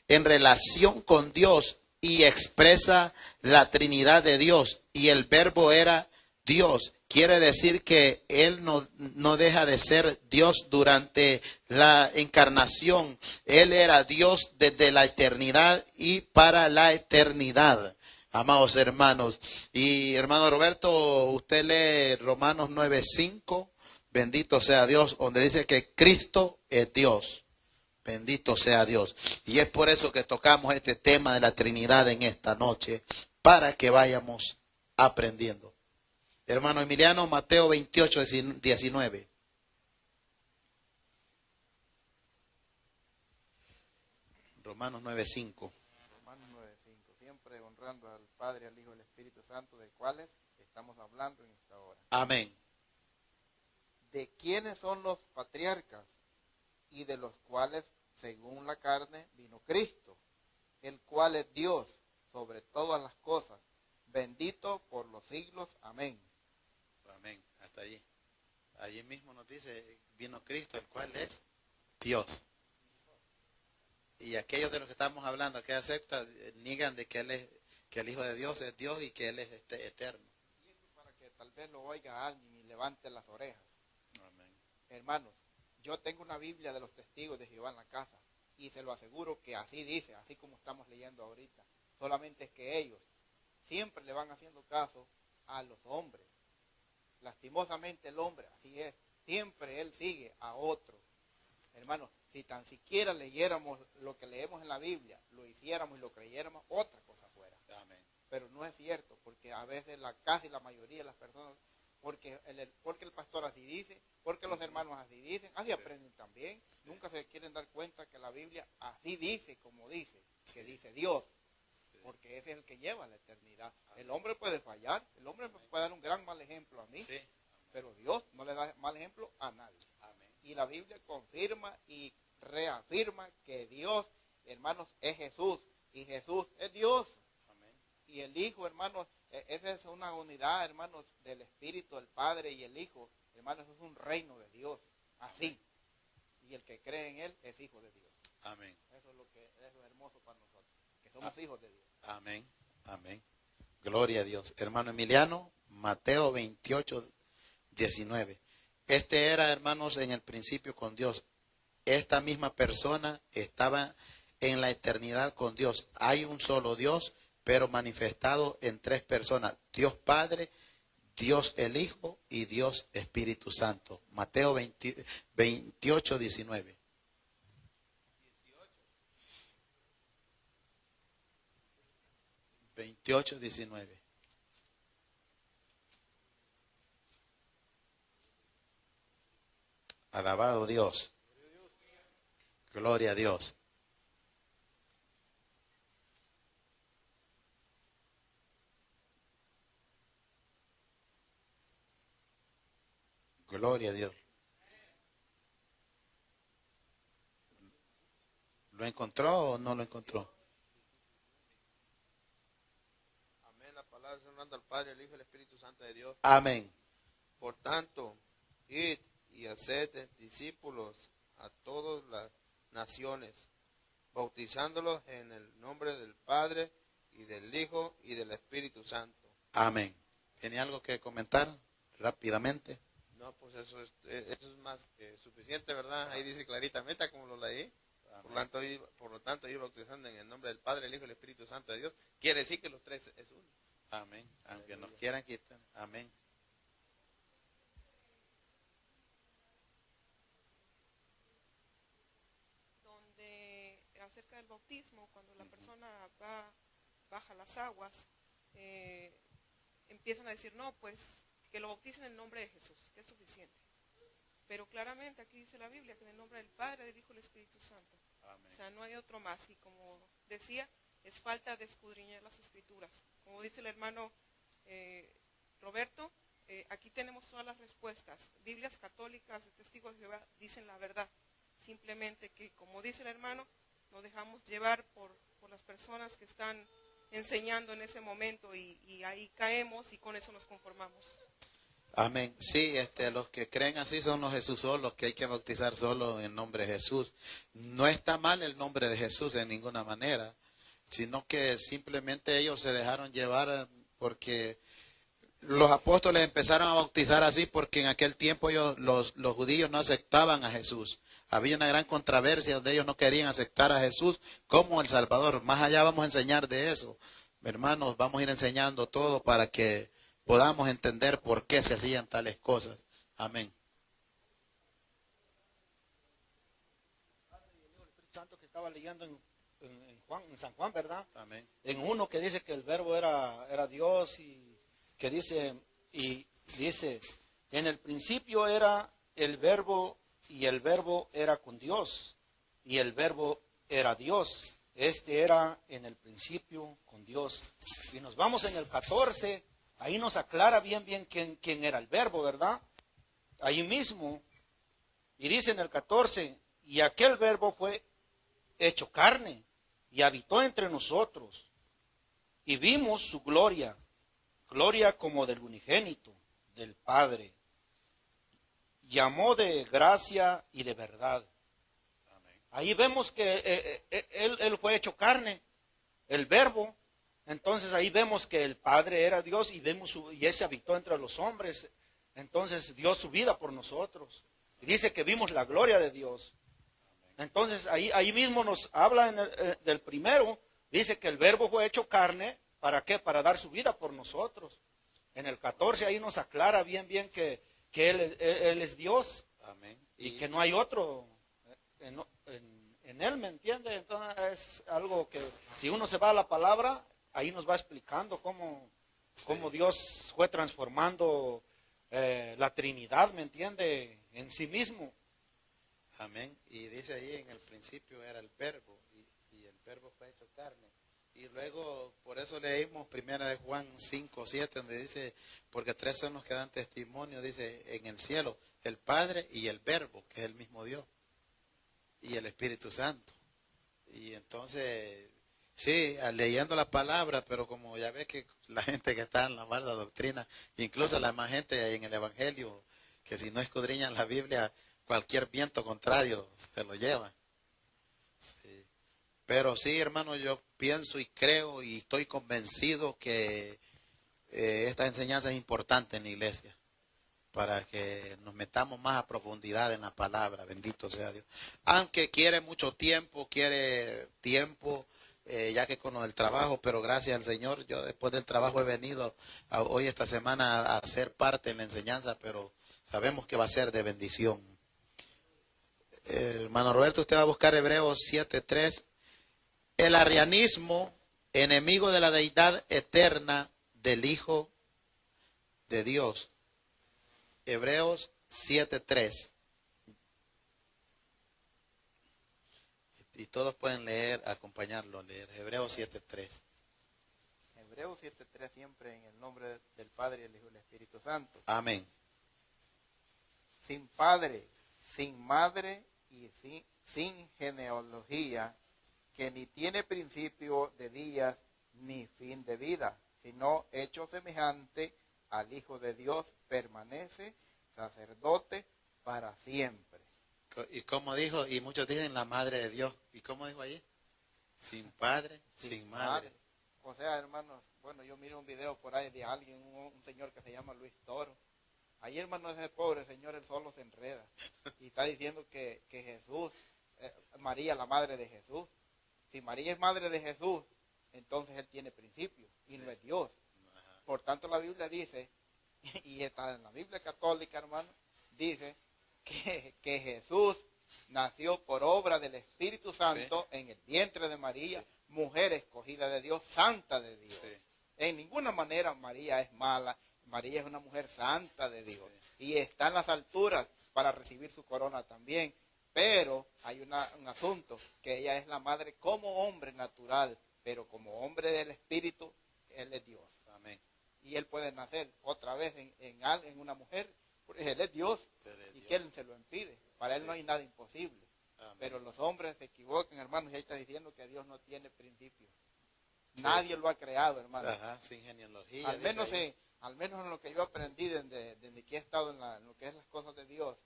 relación con Dios y expresa la Trinidad de Dios, y el verbo era Dios. Quiere decir que Él no deja de ser Dios durante la encarnación. Él era Dios desde la eternidad y para la eternidad, amados hermanos. Y hermano Roberto, usted lee Romanos 9:5, bendito sea Dios, donde dice que Cristo es Dios. Bendito sea Dios. Y es por eso que tocamos este tema de la Trinidad en esta noche, para que vayamos aprendiendo. Hermano Emiliano, Mateo 28:19. Romanos 9:5. Romanos 9:5. Siempre honrando al Padre, al Hijo y al Espíritu Santo, de cuales estamos hablando en esta hora. Amén. ¿De quiénes son los patriarcas? Y de los cuales, según la carne, vino Cristo, el cual es Dios sobre todas las cosas, bendito por los siglos. Amén. Amén. Hasta allí. Allí mismo nos dice, vino Cristo, el cual es Dios. Y aquellos de los que estamos hablando, aquella secta, niegan de que Él es, que el Hijo de Dios es Dios y que Él es eterno. Y eso para que tal vez lo oiga alguien y levante las orejas. Amén. Hermanos, yo tengo una Biblia de los testigos de Jehová en la casa y se lo aseguro que así dice, así como estamos leyendo ahorita. Solamente es que ellos siempre le van haciendo caso a los hombres. Lastimosamente el hombre, así es, siempre él sigue a otro. Hermanos, si tan siquiera leyéramos lo que leemos en la Biblia, lo hiciéramos y lo creyéramos, otra cosa fuera. Amén. Pero no es cierto, porque a veces casi la mayoría de las personas, porque el pastor así dice, porque los hermanos así dicen, así aprenden también. Sí. Nunca se quieren dar cuenta que la Biblia así dice, como dice, que dice Dios, porque ese es el que lleva la eternidad. El hombre puede fallar, el hombre puede dar un gran mal ejemplo a mí, sí, pero Dios no le da mal ejemplo a nadie. Amén. Y la Biblia confirma y reafirma que Dios, hermanos, es Jesús, y Jesús es Dios. Amén. Y el Hijo, hermanos, esa es una unidad, hermanos, del Espíritu, el Padre y el Hijo. Hermanos, es un reino de Dios, así. Y el que cree en Él es hijo de Dios. Amén. Eso es lo hermoso para nosotros, que somos hijos de Dios. Amén, amén. Gloria a Dios. Hermano Emiliano, Mateo 28:19. Este era, hermanos, en el principio con Dios. Esta misma persona estaba en la eternidad con Dios. Hay un solo Dios, pero manifestado en tres personas: Dios Padre, Dios el Hijo y Dios Espíritu Santo. Mateo 28:19. 28:19. Alabado Dios. Gloria a Dios. Gloria a Dios. ¿Lo encontró o no lo encontró? honrando al Padre, al Hijo y al Espíritu Santo de Dios. Amén. Por tanto, id y haced discípulos a todas las naciones, bautizándolos en el nombre del Padre y del Hijo y del Espíritu Santo. Amén. ¿Tiene algo que comentar rápidamente? No, pues eso es más que suficiente, ¿verdad? Ahí dice claritamente como lo leí. Por lo tanto, ir bautizando en el nombre del Padre, el Hijo y el Espíritu Santo de Dios. Quiere decir que los tres es uno. Amén. Aunque nos quieran quitar. Amén. Donde acerca del bautismo, cuando la persona baja las aguas, empiezan a decir, no, pues que lo bauticen en el nombre de Jesús, que es suficiente. Pero claramente aquí dice la Biblia que en el nombre del Padre, del Hijo y del Espíritu Santo. Amén. O sea, no hay otro más. Y como decía, es falta de escudriñar las Escrituras. Como dice el hermano Roberto, aquí tenemos todas las respuestas. Biblias católicas, de Testigos de Jehová, dicen la verdad. Simplemente que, como dice el hermano, nos dejamos llevar por las personas que están enseñando en ese momento y ahí caemos y con eso nos conformamos. Amén. Sí, los que creen así son los Jesús solos, que hay que bautizar solo en nombre de Jesús. No está mal el nombre de Jesús en ninguna manera, sino que simplemente ellos se dejaron llevar porque los apóstoles empezaron a bautizar así porque en aquel tiempo los judíos no aceptaban a Jesús. Había una gran controversia donde ellos no querían aceptar a Jesús como el Salvador. Más allá vamos a enseñar de eso. Hermanos, vamos a ir enseñando todo para que podamos entender por qué se hacían tales cosas. Amén. El Espíritu Santo que estaba leyendo en San Juan, ¿verdad? Amén. En uno que dice que el verbo era Dios y que dice, en el principio era el verbo y el verbo era con Dios y el verbo era Dios. Era en el principio con Dios. Y nos vamos en el 14, ahí nos aclara bien quién era el verbo, ¿verdad? Ahí mismo, y dice en el 14, y aquel verbo fue hecho carne y habitó entre nosotros y vimos su gloria, gloria como del unigénito del Padre, llamó de gracia y de verdad. Ahí vemos que él fue hecho carne, el verbo. Entonces ahí vemos que el Padre era Dios y y ese habitó entre los hombres. Entonces dio su vida por nosotros. Y dice que vimos la gloria de Dios. Entonces ahí mismo nos habla del primero. Dice que el verbo fue hecho carne. ¿Para qué? Para dar su vida por nosotros. En el 14 ahí nos aclara bien que él es Dios. Amén. Y que no hay otro en él, ¿me entiende? Entonces es algo que si uno se va a la palabra, ahí nos va explicando cómo Dios fue transformando la Trinidad, ¿me entiende? En sí mismo. Amén. Y dice ahí en el principio era el verbo y el verbo fue hecho carne. Y luego por eso leímos 1 de Juan 5, 7, donde dice, porque tres son los que dan testimonio, dice, en el cielo, el Padre y el verbo, que es el mismo Dios. Y el Espíritu Santo. Y entonces, sí, leyendo la palabra, pero como ya ves que la gente que está en la falsa doctrina, incluso la más gente en el Evangelio, que si no escudriñan la Biblia, cualquier viento contrario se lo lleva. Sí. Pero sí, hermano, yo pienso y creo y estoy convencido que esta enseñanza es importante en la iglesia, para que nos metamos más a profundidad en la palabra, bendito sea Dios. Aunque quiere mucho tiempo, ya que con lo del trabajo, pero gracias al Señor, yo después del trabajo he venido hoy esta semana a ser parte en la enseñanza, pero sabemos que va a ser de bendición. Hermano Roberto, usted va a buscar Hebreos 7:3. El arrianismo, enemigo de la deidad eterna del Hijo de Dios. Hebreos 7:3. Y todos pueden leer, acompañarlo, leer. Hebreos 7:3. Hebreos 7:3, siempre en el nombre del Padre, el Hijo y el Espíritu Santo. Amén. Sin padre, sin madre y sin genealogía, que ni tiene principio de días ni fin de vida, sino hecho semejante al Hijo de Dios, permanece sacerdote para siempre. Y como dijo, y muchos dicen la madre de Dios. ¿Y cómo dijo ahí? Sin padre, sin madre. O sea, hermanos, bueno, yo miro un video por ahí de alguien, un señor que se llama Luis Toro. Ahí, hermano, ese pobre señor, él solo se enreda. Y está diciendo que Jesús, María, la madre de Jesús. Si María es madre de Jesús, entonces él tiene principio y no es Dios. Por tanto, la Biblia dice, y está en la Biblia católica, hermano, dice que Jesús nació por obra del Espíritu Santo en el vientre de María, mujer escogida de Dios, santa de Dios. En ninguna manera María es mala, María es una mujer santa de Dios. Y está en las alturas para recibir su corona también. Pero hay un asunto, que ella es la madre como hombre natural, pero como hombre del Espíritu, él es Dios. Amén. Y él puede nacer otra vez en una mujer, porque él es Dios. ¿Y quién se lo impide? Para él no hay nada imposible. Amén. Pero los hombres se equivocan, hermanos, y ahí está diciendo que Dios no tiene principio. Nadie lo ha creado, hermano. Ajá, sin genealogía. Al menos en lo que yo aprendí desde que he estado en lo que es las cosas de Dios.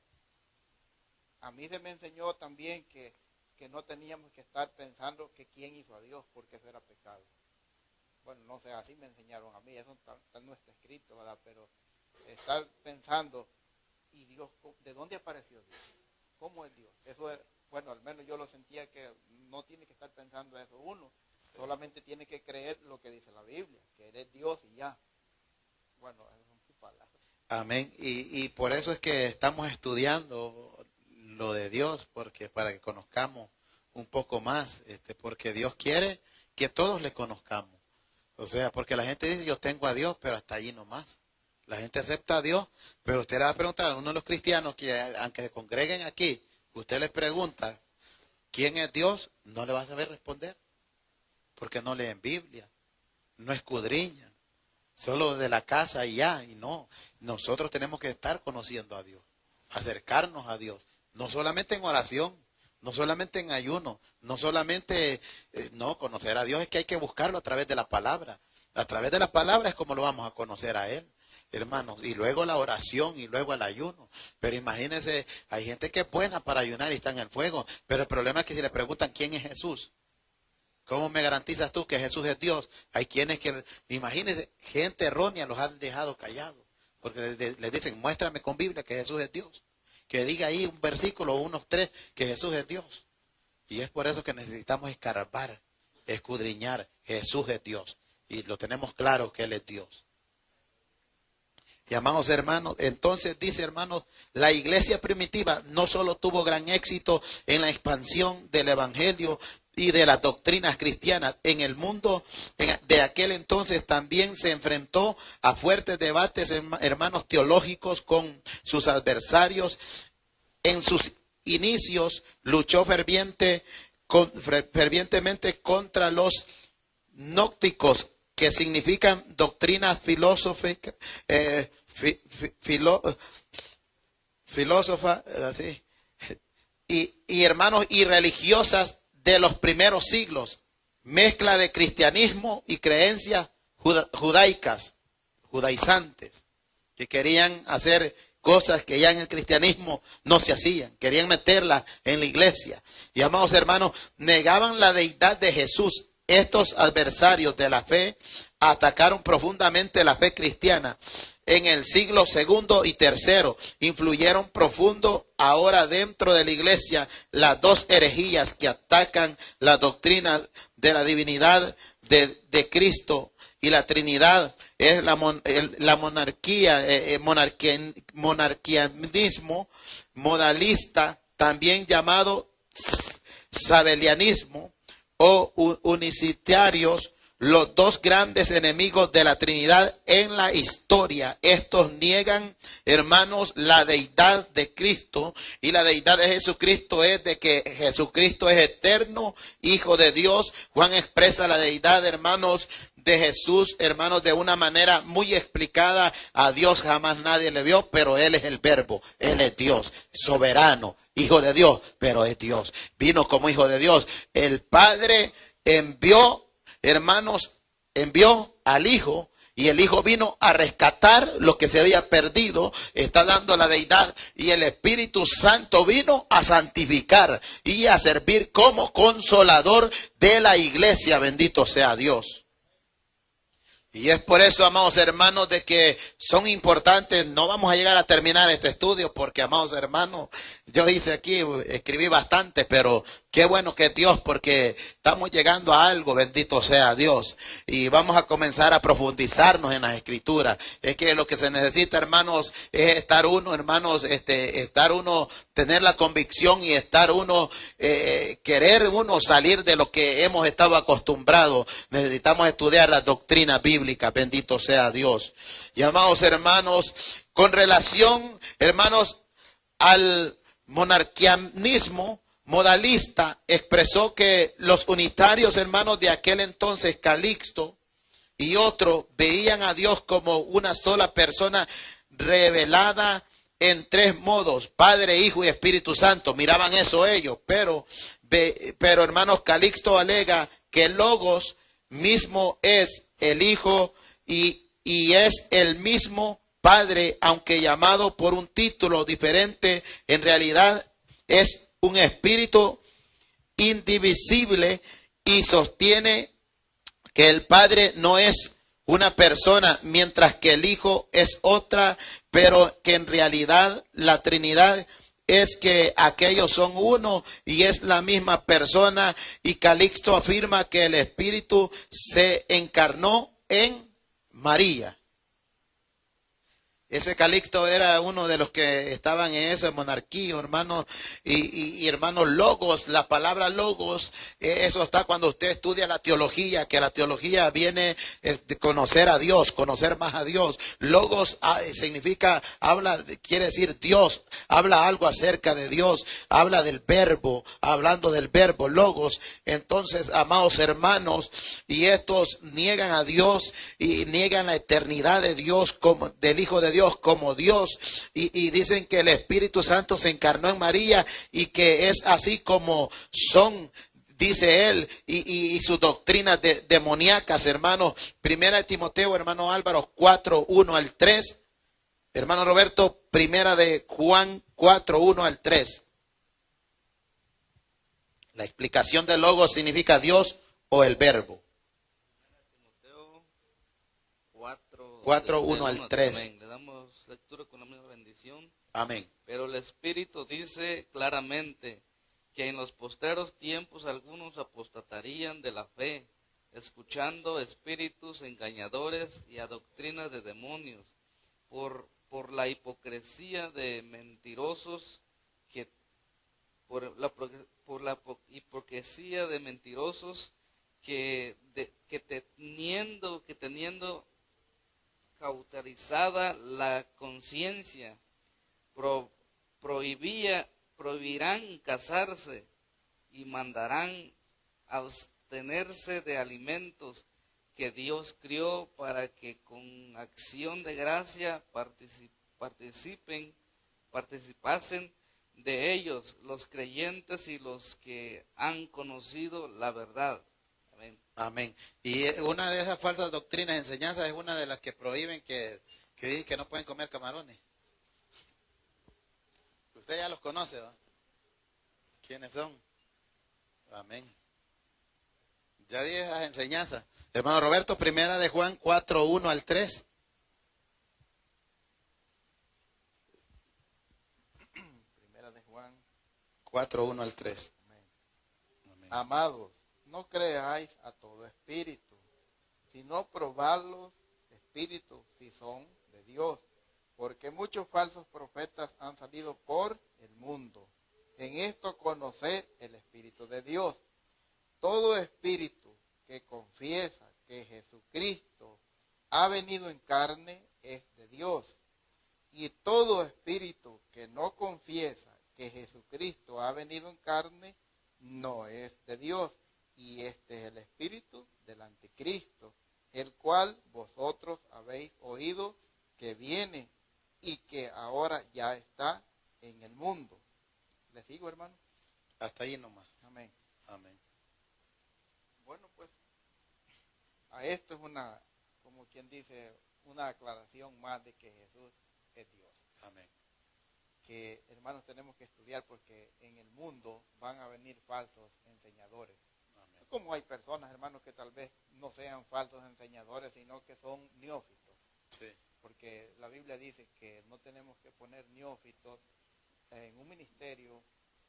A mí se me enseñó también que no teníamos que estar pensando que quién hizo a Dios, porque eso era pecado. Bueno, no sé, así me enseñaron a mí, eso no está escrito, ¿verdad? Pero estar pensando, ¿y Dios, de dónde apareció Dios? ¿Cómo es Dios? Eso es, bueno, al menos yo lo sentía que no tiene que estar pensando eso uno, solamente tiene que creer lo que dice la Biblia, que Él es Dios y ya. Bueno, esas son sus palabras. Amén. Y por eso es que estamos estudiando lo de Dios, porque para que conozcamos un poco más, porque Dios quiere que todos le conozcamos. O sea, porque la gente dice, yo tengo a Dios, pero hasta allí nomás. La gente acepta a Dios, pero usted le va a preguntar a uno de los cristianos que, aunque se congreguen aquí, usted les pregunta, ¿quién es Dios? No le va a saber responder, porque no leen Biblia, no escudriñan, solo de la casa y ya, y no. Nosotros tenemos que estar conociendo a Dios, acercarnos a Dios. No solamente en oración, no solamente en ayuno, no solamente, conocer a Dios es que hay que buscarlo a través de la palabra. A través de la palabra es como lo vamos a conocer a Él, hermanos. Y luego la oración y luego el ayuno. Pero imagínense, hay gente que es buena para ayunar y está en el fuego. Pero el problema es que si le preguntan quién es Jesús, ¿cómo me garantizas tú que Jesús es Dios? Hay quienes que, imagínense, gente errónea los han dejado callados. Porque les dicen, muéstrame con Biblia que Jesús es Dios. Que diga ahí un versículo o unos 3 que Jesús es Dios. Y es por eso que necesitamos escarbar, escudriñar. Jesús es Dios. Y lo tenemos claro que Él es Dios. Y amados hermanos, entonces dice, hermanos, la iglesia primitiva no solo tuvo gran éxito en la expansión del evangelio y de las doctrinas cristianas en el mundo de aquel entonces, también se enfrentó a fuertes debates, hermanos, teológicos con sus adversarios. En sus inicios luchó fervientemente contra los gnósticos, que significan doctrinas filosóficas, así, y hermanos, y religiosas de los primeros siglos, mezcla de cristianismo y creencias judaizantes, que querían hacer cosas que ya en el cristianismo no se hacían, querían meterlas en la iglesia. Y amados hermanos, negaban la deidad de Jesús. Estos adversarios de la fe atacaron profundamente la fe cristiana. En el siglo segundo y tercero influyeron profundo ahora dentro de la iglesia las dos herejías que atacan la doctrina de la divinidad de Cristo y la Trinidad. Es la monarquía, monarquianismo modalista, también llamado sabelianismo o unicitarios, los dos grandes enemigos de la Trinidad en la historia. Estos niegan, hermanos, la deidad de Cristo, y la deidad de Jesucristo es de que Jesucristo es eterno, Hijo de Dios. Juan expresa la deidad, hermanos, de Jesús, hermanos, de una manera muy explicada. A Dios jamás nadie le vio, pero Él es el Verbo, Él es Dios, soberano, Hijo de Dios, pero es Dios. Vino como Hijo de Dios. El Padre envió, hermanos, envió al Hijo Y el Hijo vino a rescatar lo que se había perdido, está dando la deidad. Y el Espíritu Santo vino a santificar y a servir como consolador de la iglesia. Bendito sea Dios. Y es por eso, amados hermanos, de que son importantes. No vamos a llegar a terminar este estudio porque, amados hermanos, yo hice aquí, escribí bastante, pero qué bueno que es Dios, porque estamos llegando a algo, bendito sea Dios. Y vamos a comenzar a profundizarnos en las escrituras. Es que lo que se necesita, hermanos, es estar uno, hermanos, estar uno, tener la convicción y estar uno, querer uno salir de lo que hemos estado acostumbrados. Necesitamos estudiar las doctrinas bíblicas, bendito sea Dios. Y amados hermanos, con relación, hermanos, al monarquianismo modalista, expresó que los unitarios, hermanos, de aquel entonces, Calixto y otros, veían a Dios como una sola persona revelada en tres modos: Padre, Hijo y Espíritu Santo. Miraban eso ellos, pero hermanos, Calixto alega que el Logos mismo es el Hijo y es el mismo Padre, aunque llamado por un título diferente. En realidad es un espíritu indivisible, y sostiene que el Padre no es una persona, mientras que el Hijo es otra, pero que en realidad la Trinidad es que aquellos son uno y es la misma persona. Y Calixto afirma que el Espíritu se encarnó en María. Ese Calixto era uno de los que estaban en esa monarquía, hermanos, y hermanos, logos, la palabra logos, eso está cuando usted estudia la teología, que la teología viene de conocer a Dios, conocer más a Dios. Logos significa, quiere decir Dios, habla algo acerca de Dios, habla del verbo, hablando del verbo, logos. Entonces, amados hermanos, y estos niegan a Dios y niegan la eternidad de Dios, como del Hijo de Dios como Dios, y dicen que el Espíritu Santo se encarnó en María y que es así como son, dice él, y sus doctrinas demoníacas, hermano. Primera de Timoteo, hermano Álvaro, 4:1-3. Hermano Roberto, primera de Juan 4:1-3. La explicación del logo significa Dios o el verbo. 4:1-3. Le damos lectura con la misma bendición. Amén. Pero el Espíritu dice claramente que en los postreros tiempos algunos apostatarían de la fe, escuchando espíritus engañadores y a doctrinas de demonios, por la hipocresía de mentirosos que teniendo cauterizada la conciencia, prohibirán casarse y mandarán abstenerse de alimentos que Dios crió, para que con acción de gracia participasen de ellos los creyentes y los que han conocido la verdad. Amén. Amén. Y una de esas falsas doctrinas, enseñanzas, es una de las que prohíben que dicen que no pueden comer camarones. Usted ya los conoce, ¿va? ¿Quiénes son? Amén. Ya dije esas enseñanzas. Hermano Roberto, primera de Juan 4:1-3. Primera de Juan 4:1-3. Amén. Amados, no creáis a todo espíritu, sino probad los espíritus si son de Dios, porque muchos falsos profetas han salido por el mundo. En esto conoced el Espíritu de Dios. Todo espíritu que confiesa que Jesucristo ha venido en carne es de Dios. Y todo espíritu que no confiesa que Jesucristo ha venido en carne no es de Dios. Y este es el espíritu del anticristo, el cual vosotros habéis oído que viene y que ahora ya está en el mundo. ¿Les sigo, hermano? Hasta ahí nomás. Amén. Amén. Bueno, pues, a esto es una, como quien dice, una aclaración más de que Jesús es Dios. Amén. Que, hermanos, tenemos que estudiar porque en el mundo van a venir falsos enseñadores. Amén. Como hay personas, hermanos, que tal vez no sean falsos enseñadores, sino que son neófitos. Sí. Porque la Biblia dice que no tenemos que poner neófitos en un ministerio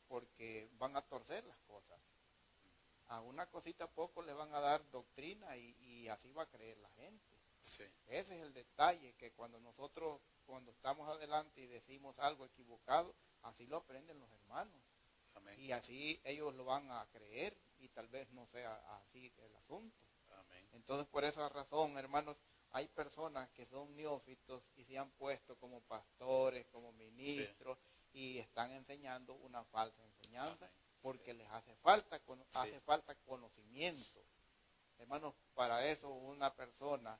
porque van a torcer las cosas. A una cosita poco le van a dar doctrina y así va a creer la gente. Sí. Ese es el detalle, que cuando estamos adelante y decimos algo equivocado, así lo aprenden los hermanos. Amén. Y así ellos lo van a creer y tal vez no sea así el asunto. Amén. Entonces, por esa razón, hermanos, hay personas que son neófitos y se han puesto como pastores, como ministros, y están enseñando una falsa enseñanza. Amén. Porque les hace falta, Sí. hace falta conocimiento. Hermanos, para eso una persona,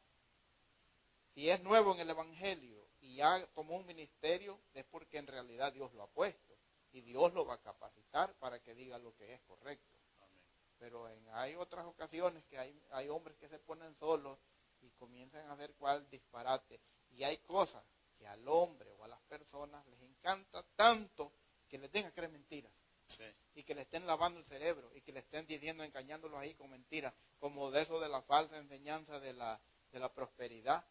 si es nuevo en el Evangelio y ya tomó un ministerio, es porque en realidad Dios lo ha puesto. Y Dios lo va a capacitar para que diga lo que es correcto. Amén. Pero hay otras ocasiones que hay hombres que se ponen solos y comienzan a hacer cual disparate. Y hay cosas que al hombre o a las personas les encanta tanto que les den a creer mentiras. Sí. Y que le estén lavando el cerebro y que le estén diciendo, engañándolos ahí con mentiras, como de eso de la falsa enseñanza de la prosperidad.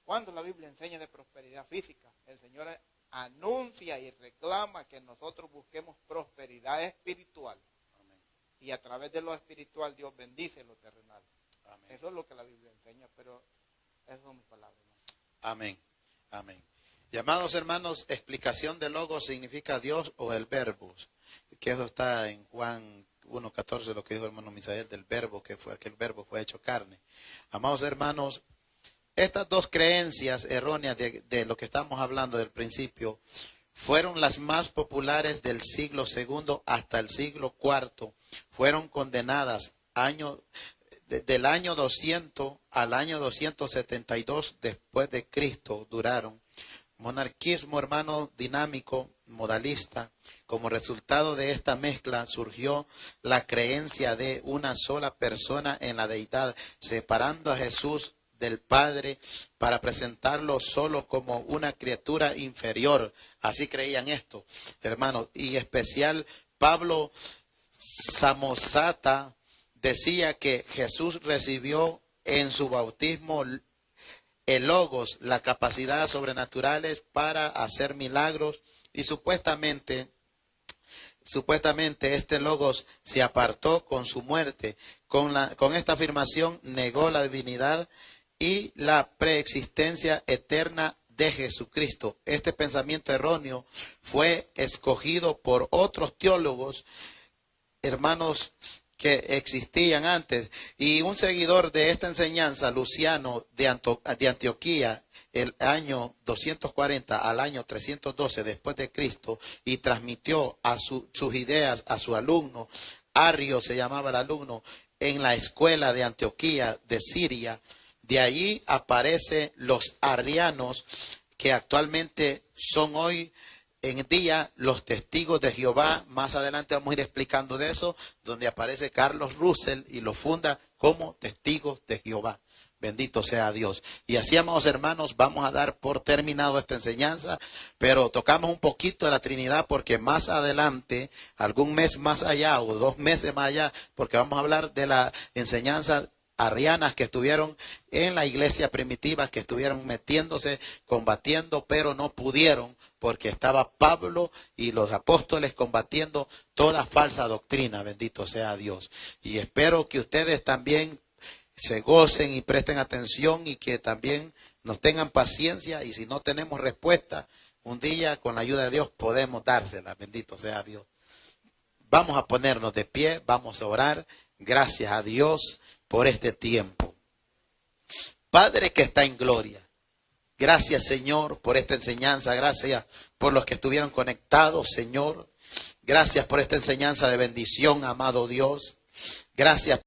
Cuando la Biblia enseña de prosperidad física, el Señor anuncia y reclama que nosotros busquemos prosperidad espiritual. Amén. Y a través de lo espiritual Dios bendice lo terrenal. Amén. Eso es lo que la Biblia enseña, pero esas son mis palabras. Amén. Amén. Y amados hermanos, explicación de logos significa Dios o el verbo. Que eso está en Juan 1:14, lo que dijo el hermano Misael del verbo, que fue aquel verbo fue hecho carne. Amados hermanos, estas dos creencias erróneas de lo que estamos hablando del principio fueron las más populares del siglo II hasta el siglo IV. Fueron condenadas del año 200 al año 272 después de Cristo duraron. Monarquismo, hermano, dinámico, modalista. Como resultado de esta mezcla surgió la creencia de una sola persona en la deidad, separando a Jesús del Padre para presentarlo solo como una criatura inferior. Así creían esto, hermanos. Y especial Pablo Samosata decía que Jesús recibió en su bautismo el logos, las capacidades sobrenaturales para hacer milagros, y supuestamente este logos se apartó con su muerte. Con esta afirmación negó la divinidad y la preexistencia eterna de Jesucristo. Este pensamiento erróneo fue escogido por otros teólogos, hermanos, que existían antes, y un seguidor de esta enseñanza, Luciano de Antioquía, el año 240 al año 312 después de Cristo, y transmitió sus ideas a su alumno, Arrio se llamaba el alumno, en la escuela de Antioquía de Siria. De allí aparecen los arrianos, que actualmente son hoy en día los testigos de Jehová. Más adelante vamos a ir explicando de eso, donde aparece Carlos Russell y lo funda como testigos de Jehová. Bendito sea Dios. Y así, amados hermanos, vamos a dar por terminado esta enseñanza, pero tocamos un poquito de la Trinidad porque más adelante, algún mes más allá o 2 meses más allá, porque vamos a hablar de la enseñanza arrianas que estuvieron en la iglesia primitiva, que estuvieron metiéndose, combatiendo, pero no pudieron, porque estaba Pablo y los apóstoles combatiendo toda falsa doctrina. Bendito sea Dios. Y espero que ustedes también se gocen y presten atención y que también nos tengan paciencia, y si no tenemos respuesta, un día con la ayuda de Dios podemos dársela. Bendito sea Dios. Vamos a ponernos de pie, vamos a orar. Gracias a Dios por este tiempo. Padre que está en gloria, gracias, Señor, por esta enseñanza. Gracias por los que estuvieron conectados, Señor. Gracias por esta enseñanza de bendición, amado Dios. Gracias